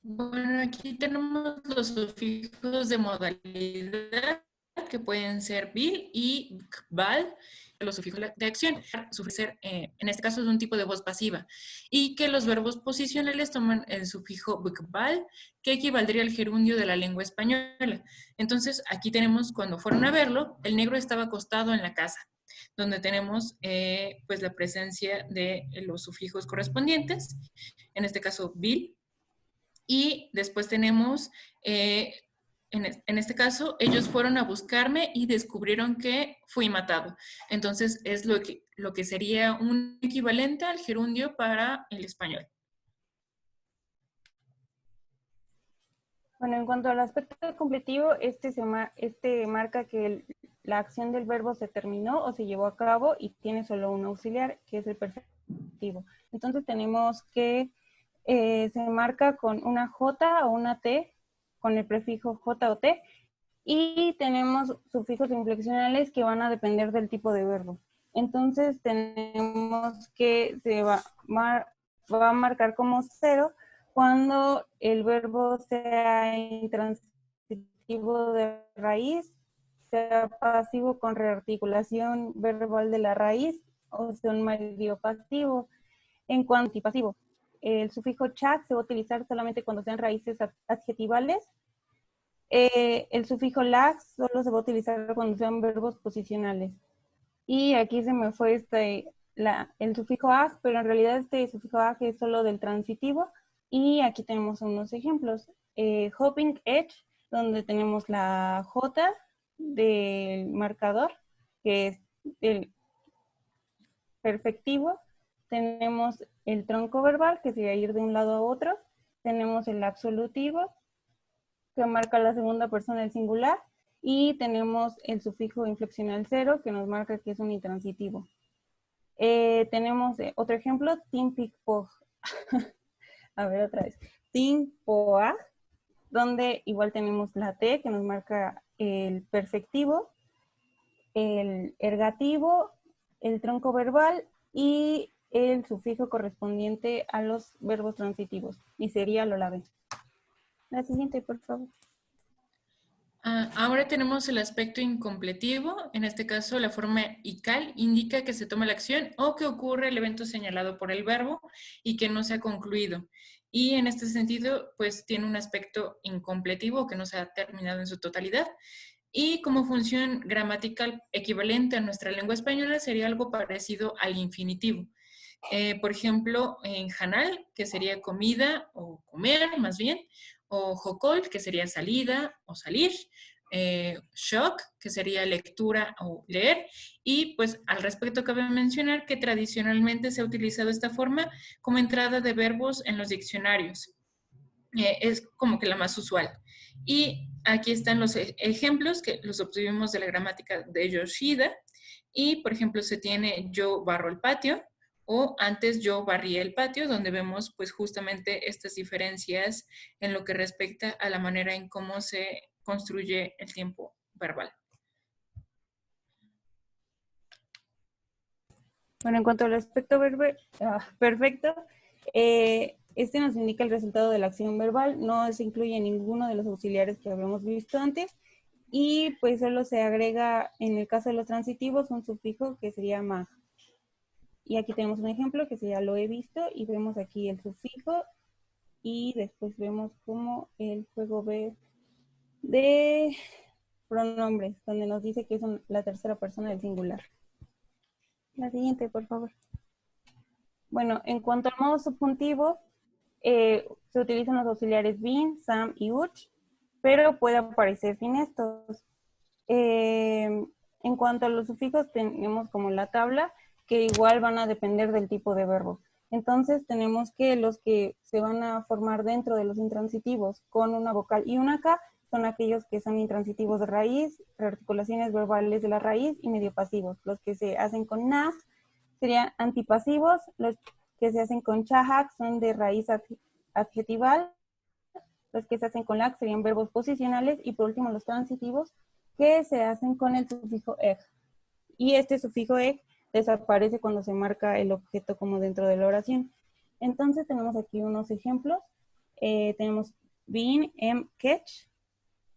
Bueno, aquí tenemos los sufijos de modalidad que pueden ser bil y val, los sufijos de acción, en este caso es un tipo de voz pasiva, y que los verbos posicionales toman el sufijo val, que equivaldría al gerundio de la lengua española. Entonces, aquí tenemos, cuando fueron a verlo, el negro estaba acostado en la casa, donde tenemos pues la presencia de los sufijos correspondientes, en este caso bil. Y después tenemos, en este caso, ellos fueron a buscarme y descubrieron que fui matado. Entonces, es lo que sería un equivalente al gerundio para el español. Bueno, en cuanto al aspecto completivo, este marca que la acción del verbo se terminó o se llevó a cabo y tiene solo un auxiliar, que es el perfectivo. Entonces tenemos que se marca con una J o una T, con el prefijo J o T, y tenemos sufijos inflexionales que van a depender del tipo de verbo. Entonces tenemos que se va a marcar como 0 cuando el verbo sea intransitivo de raíz, sea pasivo con rearticulación verbal de la raíz, o sea un medio pasivo. En cuanto a pasivo, el sufijo chak se va a utilizar solamente cuando sean raíces adjetivales. El sufijo lag solo se va a utilizar cuando sean verbos posicionales. Y aquí se me fue el sufijo ag, pero en realidad este sufijo ag es solo del transitivo. Y aquí tenemos unos ejemplos. Hopping edge, donde tenemos la J del marcador, que es el perfectivo. Tenemos el tronco verbal, que sería ir de un lado a otro. Tenemos el absolutivo, que marca la segunda persona del singular. Y tenemos el sufijo inflexional 0, que nos marca que es un intransitivo. Tenemos otro ejemplo, timpicpog. A ver, otra vez. Timpoa, donde igual tenemos la T, que nos marca el perfectivo, el ergativo, el tronco verbal y el sufijo correspondiente a los verbos transitivos. Y sería lo lave. La siguiente, por favor. Ahora tenemos el aspecto incompletivo. En este caso, la forma ical indica que se toma la acción o que ocurre el evento señalado por el verbo y que no se ha concluido. Y en este sentido, pues tiene un aspecto incompletivo que no se ha terminado en su totalidad. Y como función gramatical equivalente a nuestra lengua española sería algo parecido al infinitivo. Por ejemplo, en janal, que sería comida o comer más bien, o jocol, que sería salida o salir, shock, que sería lectura o leer, y pues al respecto cabe mencionar que tradicionalmente se ha utilizado esta forma como entrada de verbos en los diccionarios. Es como que la más usual. Y aquí están los ejemplos que los obtuvimos de la gramática de Yoshida, y por ejemplo se tiene yo barro el patio, o antes yo barría el patio, donde vemos pues justamente estas diferencias en lo que respecta a la manera en cómo se construye el tiempo verbal. Bueno, en cuanto al aspecto perfecto, este nos indica el resultado de la acción verbal, no se incluye ninguno de los auxiliares que habíamos visto antes, y pues solo se agrega, en el caso de los transitivos, un sufijo que sería mag. Y aquí tenemos un ejemplo que sería lo he visto, y vemos aquí el sufijo, y después vemos como el juego B de pronombres, donde nos dice que es la tercera persona del singular. La siguiente, por favor. Bueno, en cuanto al modo subjuntivo, se utilizan los auxiliares been, sam y uch, pero puede aparecer sin estos. En cuanto a los sufijos, tenemos como la tabla, que igual van a depender del tipo de verbo. Entonces tenemos que los que se van a formar dentro de los intransitivos con una vocal y una K son aquellos que son intransitivos de raíz, rearticulaciones verbales de la raíz y medio pasivos. Los que se hacen con nas serían antipasivos, los que se hacen con chahak son de raíz adjetival, los que se hacen con lak serían verbos posicionales, y por último los transitivos que se hacen con el sufijo eg. Y este sufijo eg desaparece cuando se marca el objeto como dentro de la oración. Entonces tenemos aquí unos ejemplos. Tenemos been, catch,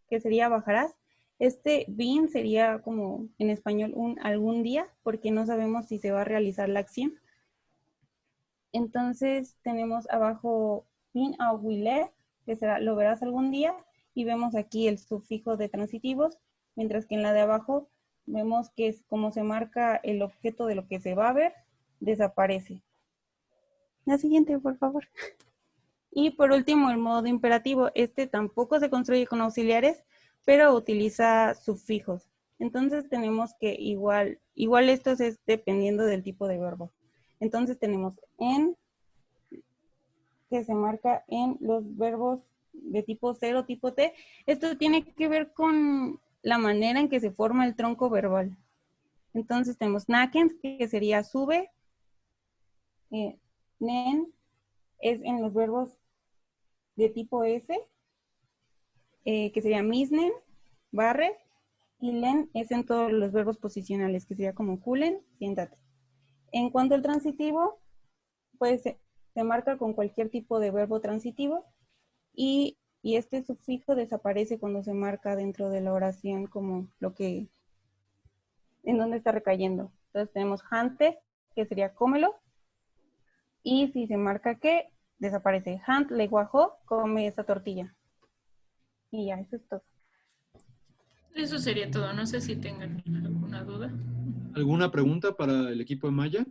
que sería bajarás. Este been sería como en español un algún día, porque no sabemos si se va a realizar la acción. Entonces tenemos abajo been a will, que será lo verás algún día, y vemos aquí el sufijo de transitivos, mientras que en la de abajo vemos que es como se marca el objeto de lo que se va a ver, desaparece. La siguiente, por favor. Y por último, el modo imperativo. Este tampoco se construye con auxiliares, pero utiliza sufijos. Entonces tenemos que igual estos es dependiendo del tipo de verbo. Entonces tenemos en, que se marca en los verbos de tipo 0, tipo T. Esto tiene que ver con la manera en que se forma el tronco verbal. Entonces tenemos nakens, que sería sube. Nen es en los verbos de tipo S, que sería misnen, barre. Y len es en todos los verbos posicionales, que sería como kulen, siéntate. En cuanto al transitivo, pues se marca con cualquier tipo de verbo transitivo, y este sufijo desaparece cuando se marca dentro de la oración como lo que, en donde está recayendo. Entonces tenemos hante, que sería cómelo, y si se marca que, desaparece. Hant le guajó, come esa tortilla. Y ya, eso es todo. Eso sería todo. No sé si tengan alguna duda. ¿Alguna pregunta para el equipo de Maya?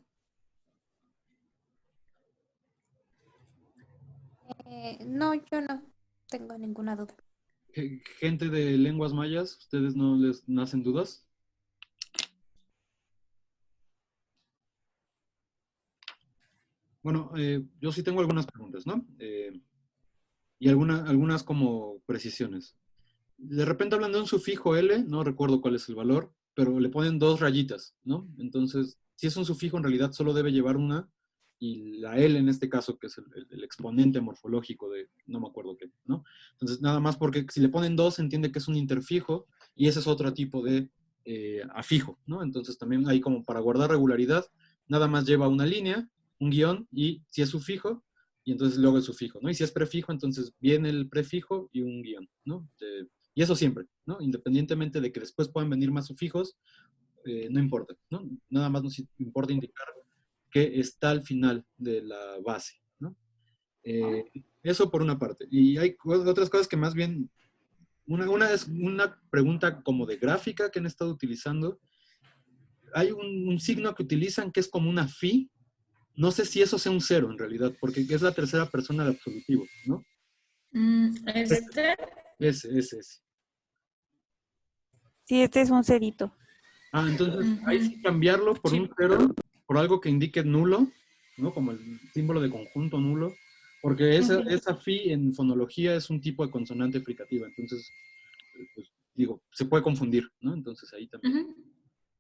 No, yo no tengo ninguna duda. Gente de lenguas mayas, ¿ustedes no les nacen dudas? Bueno, yo sí tengo algunas preguntas, ¿no? Y algunas como precisiones. De repente hablan de un sufijo L, no recuerdo cuál es el valor, pero le ponen 2 rayitas, ¿no? Entonces, si es un sufijo, en realidad solo debe llevar una, y la L en este caso, que es el exponente morfológico de no me acuerdo qué, ¿no? Entonces, nada más porque si le ponen 2, se entiende que es un interfijo, y ese es otro tipo de afijo, ¿no? Entonces, también hay como para guardar regularidad, nada más lleva una línea, un guión, y si es sufijo, y entonces luego el sufijo, ¿no? Y si es prefijo, entonces viene el prefijo y un guión, ¿no? Y eso siempre, ¿no? Independientemente de que después puedan venir más sufijos, no importa, ¿no? Nada más nos importa indicar que está al final de la base, ¿no? Eso por una parte. Y hay otras cosas que más bien, una es una pregunta como de gráfica que han estado utilizando. Hay un signo que utilizan que es como una phi. No sé si eso sea un 0 en realidad, porque es la tercera persona de absolutivo, ¿no? ¿Este? Ese. Sí, este es un cerito. Ah, entonces hay que cambiarlo por un cero, por algo que indique nulo, ¿no? Como el símbolo de conjunto nulo, porque esa fi en fonología es un tipo de consonante fricativa, entonces, pues, digo, se puede confundir, ¿no? Entonces ahí también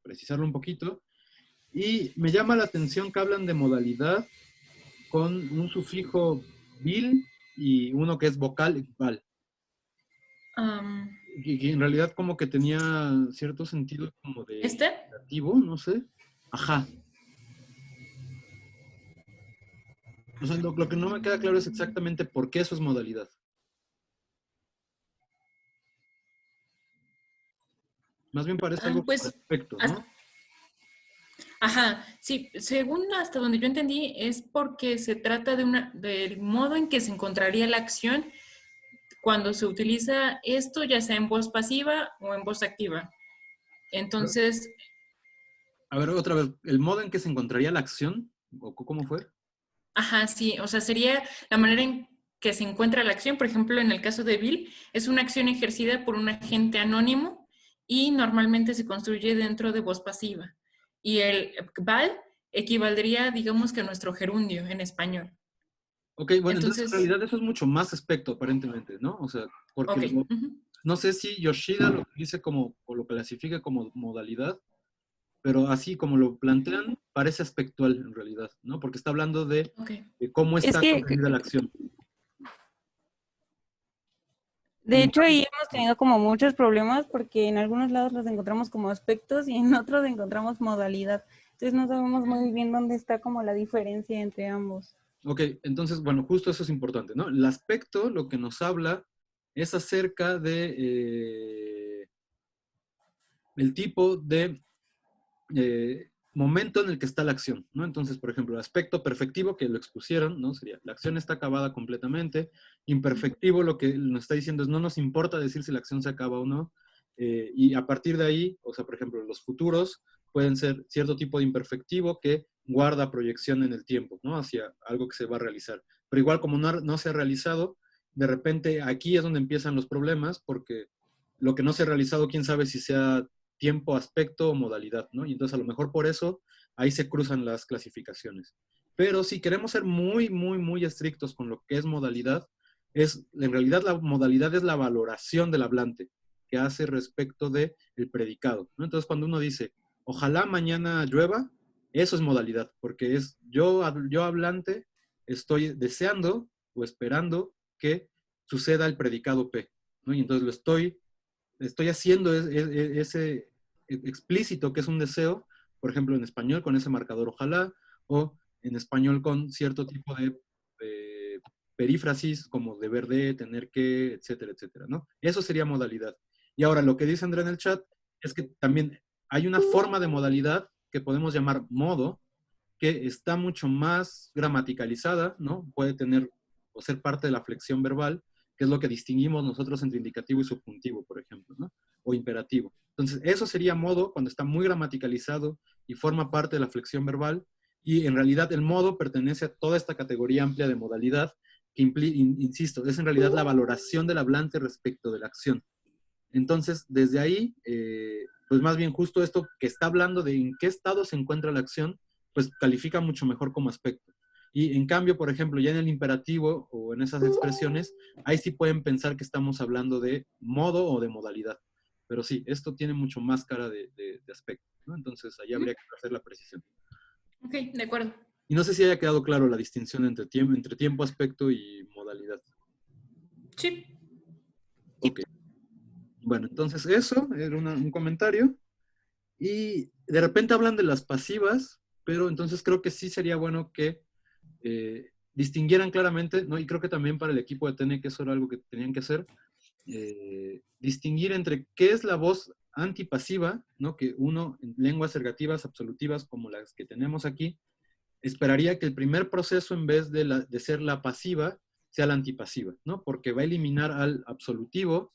precisarlo un poquito. Y me llama la atención que hablan de modalidad con un sufijo bil y uno que es vocal, val. Que en realidad como que tenía cierto sentido como de negativo, no sé. Ajá. O sea, lo que no me queda claro es exactamente por qué eso es modalidad. Más bien parece algo pues, perfecto, ¿no? Ajá, sí, según hasta donde yo entendí, es porque se trata del modo en que se encontraría la acción cuando se utiliza esto, ya sea en voz pasiva o en voz activa. Entonces... A ver, otra vez, ¿el modo en que se encontraría la acción? ¿O cómo fue? Ajá, sí, o sea, sería la manera en que se encuentra la acción. Por ejemplo, en el caso de Bill, es una acción ejercida por un agente anónimo y normalmente se construye dentro de voz pasiva. Y el val equivaldría, digamos, que a nuestro gerundio en español. Ok, bueno, entonces en realidad eso es mucho más aspecto, aparentemente, ¿no? O sea, porque no sé si Yoshida lo dice como, o lo clasifica como modalidad, pero así como lo plantean, parece aspectual en realidad, ¿no? Porque está hablando de cómo está construida la acción. De hecho, ahí hemos tenido como muchos problemas porque en algunos lados los encontramos como aspectos y en otros encontramos modalidad. Entonces no sabemos muy bien dónde está como la diferencia entre ambos. Ok, entonces, bueno, justo eso es importante, ¿no? El aspecto, lo que nos habla es acerca de el tipo de momento en el que está la acción, ¿no? Entonces, por ejemplo, el aspecto perfectivo que lo expusieron, ¿no? Sería, la acción está acabada completamente. Imperfectivo, lo que nos está diciendo es, no nos importa decir si la acción se acaba o no. Y a partir de ahí, o sea, por ejemplo, los futuros pueden ser cierto tipo de imperfectivo que guarda proyección en el tiempo, ¿no? Hacia algo que se va a realizar. Pero igual, como no se ha realizado, de repente aquí es donde empiezan los problemas, porque lo que no se ha realizado, quién sabe si sea tiempo, aspecto o modalidad, ¿no? Y entonces a lo mejor por eso ahí se cruzan las clasificaciones. Pero si queremos ser muy, muy, muy estrictos con lo que es modalidad, en realidad la modalidad es la valoración del hablante que hace respecto del predicado, ¿no? Entonces cuando uno dice, ojalá mañana llueva, eso es modalidad, porque es yo hablante estoy deseando o esperando que suceda el predicado P, ¿no? Y entonces estoy haciendo ese explícito que es un deseo, por ejemplo, en español con ese marcador ojalá, o en español con cierto tipo de perífrasis como deber de, tener que, etcétera, etcétera, ¿no? Eso sería modalidad. Y ahora, lo que dice Andrea en el chat es que también hay una forma de modalidad que podemos llamar modo, que está mucho más gramaticalizada, ¿no? Puede tener o ser parte de la flexión verbal, que es lo que distinguimos nosotros entre indicativo y subjuntivo, por ejemplo, ¿no? O imperativo. Entonces, eso sería modo cuando está muy gramaticalizado y forma parte de la flexión verbal, y en realidad el modo pertenece a toda esta categoría amplia de modalidad, que insisto, es en realidad la valoración del hablante respecto de la acción. Entonces, desde ahí, pues más bien justo esto que está hablando de en qué estado se encuentra la acción, pues califica mucho mejor como aspecto. Y en cambio, por ejemplo, ya en el imperativo o en esas expresiones, ahí sí pueden pensar que estamos hablando de modo o de modalidad. Pero sí, esto tiene mucho más cara de aspecto, ¿no? Entonces ahí habría que hacer la precisión. Ok, de acuerdo. Y no sé si haya quedado claro la distinción entre tiempo, aspecto y modalidad. Sí. Ok. Bueno, entonces eso era un comentario. Y de repente hablan de las pasivas, pero entonces creo que sí sería bueno que distinguieran claramente, ¿no? Y creo que también para el equipo de TN, que eso era algo que tenían que hacer, distinguir entre qué es la voz antipasiva, ¿no? Que uno, en lenguas ergativas absolutivas como las que tenemos aquí, esperaría que el primer proceso, en vez de ser la pasiva, sea la antipasiva, ¿no? Porque va a eliminar al absolutivo,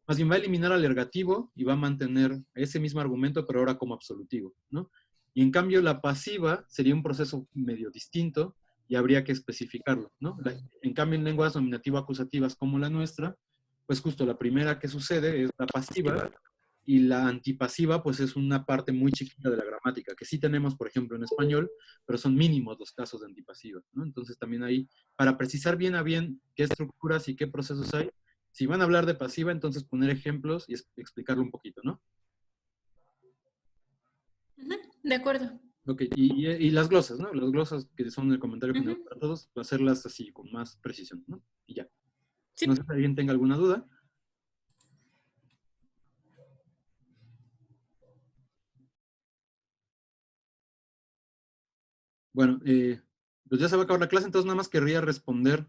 más bien va a eliminar al ergativo y va a mantener ese mismo argumento, pero ahora como absolutivo, ¿no? Y en cambio la pasiva sería un proceso medio distinto y habría que especificarlo, ¿no? En cambio en lenguas nominativo-acusativas como la nuestra, pues justo la primera que sucede es la pasiva y la antipasiva pues es una parte muy chiquita de la gramática, que sí tenemos, por ejemplo, en español, pero son mínimos los casos de antipasiva, ¿no? Entonces también ahí, para precisar bien a bien qué estructuras y qué procesos hay, si van a hablar de pasiva, entonces poner ejemplos y explicarlo un poquito, ¿no? De acuerdo. Ok, y las glosas, ¿no? Las glosas que son el comentario general para todos, hacerlas así, con más precisión, ¿no? Y ya. Sí. No sé si alguien tenga alguna duda. Bueno, pues ya se va a acabar la clase, entonces nada más querría responder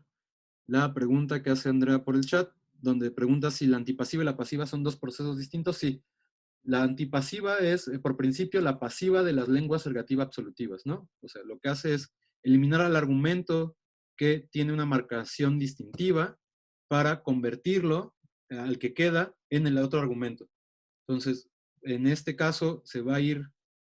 la pregunta que hace Andrea por el chat, donde pregunta si la antipasiva y la pasiva son dos procesos distintos. Sí, la antipasiva es, por principio, la pasiva de las lenguas ergativa absolutivas, ¿no? O sea, lo que hace es eliminar al argumento que tiene una marcación distintiva para convertirlo al que queda en el otro argumento. Entonces, en este caso se va a ir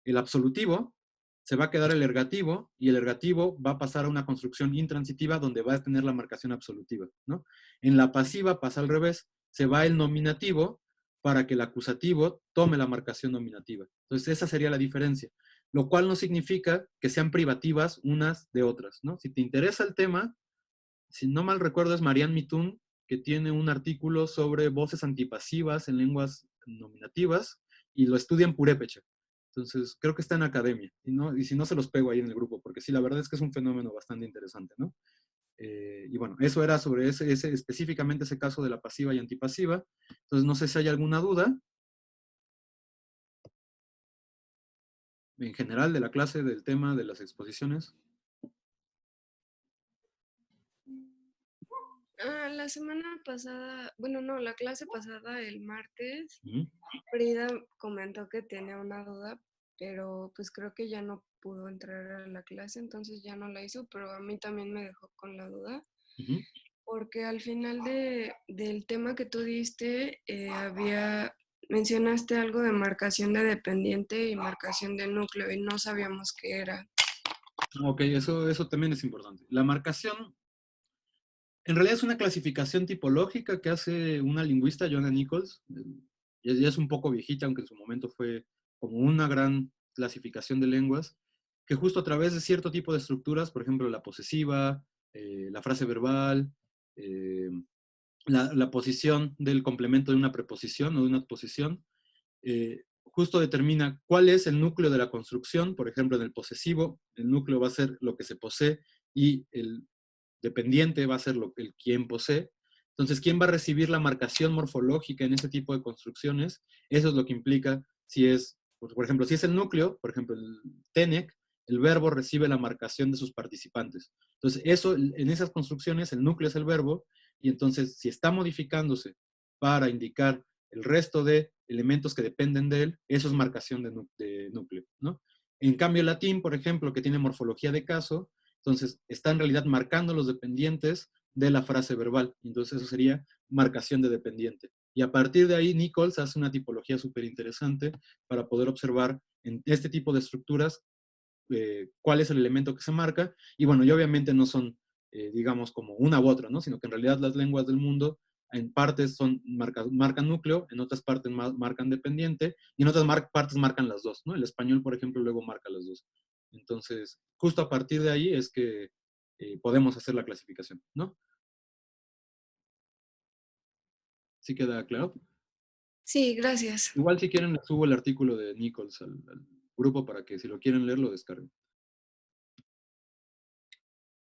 el absolutivo, se va a quedar el ergativo, y el ergativo va a pasar a una construcción intransitiva donde va a tener la marcación absolutiva, ¿no? En la pasiva pasa al revés, se va el nominativo para que el acusativo tome la marcación nominativa. Entonces esa sería la diferencia, lo cual no significa que sean privativas unas de otras, ¿no? Si te interesa el tema, si no mal recuerdo es Marianne Mitun, que tiene un artículo sobre voces antipasivas en lenguas nominativas, y lo estudia en purépecha. Entonces, creo que está en academia. Y si no, se los pego ahí en el grupo, porque sí, la verdad es que es un fenómeno bastante interesante, ¿no? Y bueno, eso era sobre específicamente ese caso de la pasiva y antipasiva. Entonces, no sé si hay alguna duda. En general, de la clase, del tema, de las exposiciones. La semana pasada, bueno, no, la clase pasada, el martes, Frida comentó que tenía una duda, pero pues creo que ya no pudo entrar a la clase, entonces ya no la hizo, pero a mí también me dejó con la duda, porque al final del tema que tú diste, mencionaste algo de marcación de dependiente y marcación de núcleo, y no sabíamos qué era. Ok, eso también es importante. La marcación, en realidad es una clasificación tipológica que hace una lingüista, Joanna Nichols. Ya es un poco viejita, aunque en su momento fue como una gran clasificación de lenguas, que justo a través de cierto tipo de estructuras, por ejemplo, la posesiva, la frase verbal, la posición del complemento de una preposición o de una posición, justo determina cuál es el núcleo de la construcción. Por ejemplo, en el posesivo, el núcleo va a ser lo que se posee y el dependiente va a ser el quien posee. Entonces, ¿quién va a recibir la marcación morfológica en ese tipo de construcciones? Eso es lo que implica si es, por ejemplo, si es el núcleo, por ejemplo, el TENEC, el verbo recibe la marcación de sus participantes. Entonces, en esas construcciones, el núcleo es el verbo, y entonces, si está modificándose para indicar el resto de elementos que dependen de él, eso es marcación de núcleo, ¿no? En cambio, el latín, por ejemplo, que tiene morfología de caso, entonces está en realidad marcando los dependientes de la frase verbal. Entonces eso sería marcación de dependiente. Y a partir de ahí, Nichols hace una tipología súper interesante para poder observar en este tipo de estructuras cuál es el elemento que se marca. Y bueno, y obviamente no son, digamos, como una u otra, ¿no? Sino que en realidad las lenguas del mundo en partes marcan núcleo, en otras partes marcan dependiente, y en otras partes marcan las dos, ¿no? El español, por ejemplo, luego marca las dos. Entonces, justo a partir de ahí es que podemos hacer la clasificación, ¿no? ¿Sí queda claro? Sí, gracias. Igual si quieren les subo el artículo de Nichols al grupo para que si lo quieren leer lo descarguen.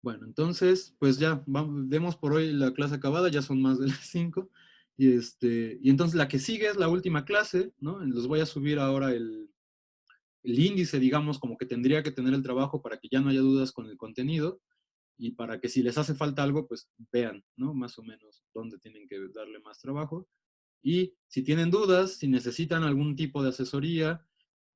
Bueno, entonces, pues ya, demos por hoy la clase acabada, ya son más de las 5. Y entonces la que sigue es la última clase, ¿no? Les voy a subir ahora el índice, digamos, como que tendría que tener el trabajo para que ya no haya dudas con el contenido, y para que si les hace falta algo, pues vean, ¿no? Más o menos dónde tienen que darle más trabajo. Y si tienen dudas, si necesitan algún tipo de asesoría,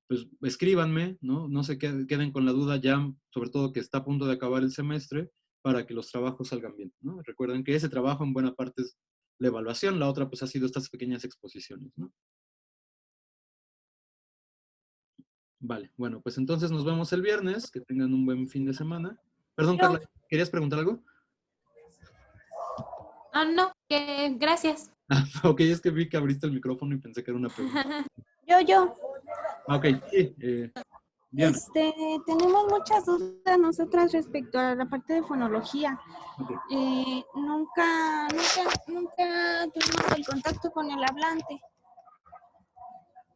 pues escríbanme, ¿no? No se queden con la duda ya, sobre todo que está a punto de acabar el semestre, para que los trabajos salgan bien, ¿no? Recuerden que ese trabajo en buena parte es la evaluación, la otra pues ha sido estas pequeñas exposiciones, ¿no? Vale, bueno, pues entonces nos vemos el viernes, que tengan un buen fin de semana. Perdón, Carla, ¿querías preguntar algo? No, gracias. Ok, es que vi que abriste el micrófono y pensé que era una pregunta. Yo. Ok, sí. Bien. Tenemos muchas dudas nosotras respecto a la parte de fonología. Nunca tuvimos el contacto con el hablante.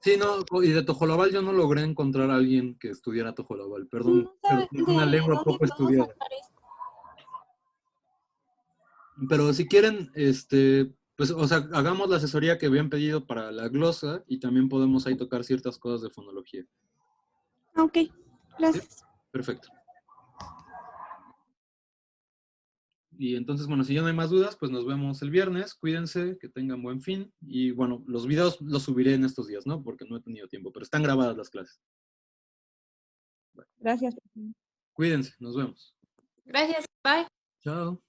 Sí, no, y de Tojolabal yo no logré encontrar a alguien que estudiara Tojolabal. Perdón, pero es una lengua poco estudiada. Pero si quieren, pues, o sea, hagamos la asesoría que habían pedido para la glosa y también podemos ahí tocar ciertas cosas de fonología. Ok, gracias. ¿Sí? Perfecto. Y entonces, bueno, si ya no hay más dudas, pues nos vemos el viernes. Cuídense, que tengan buen fin. Y bueno, los videos los subiré en estos días, ¿no? Porque no he tenido tiempo, pero están grabadas las clases. Bueno. Gracias. Cuídense, nos vemos. Gracias, bye. Chao.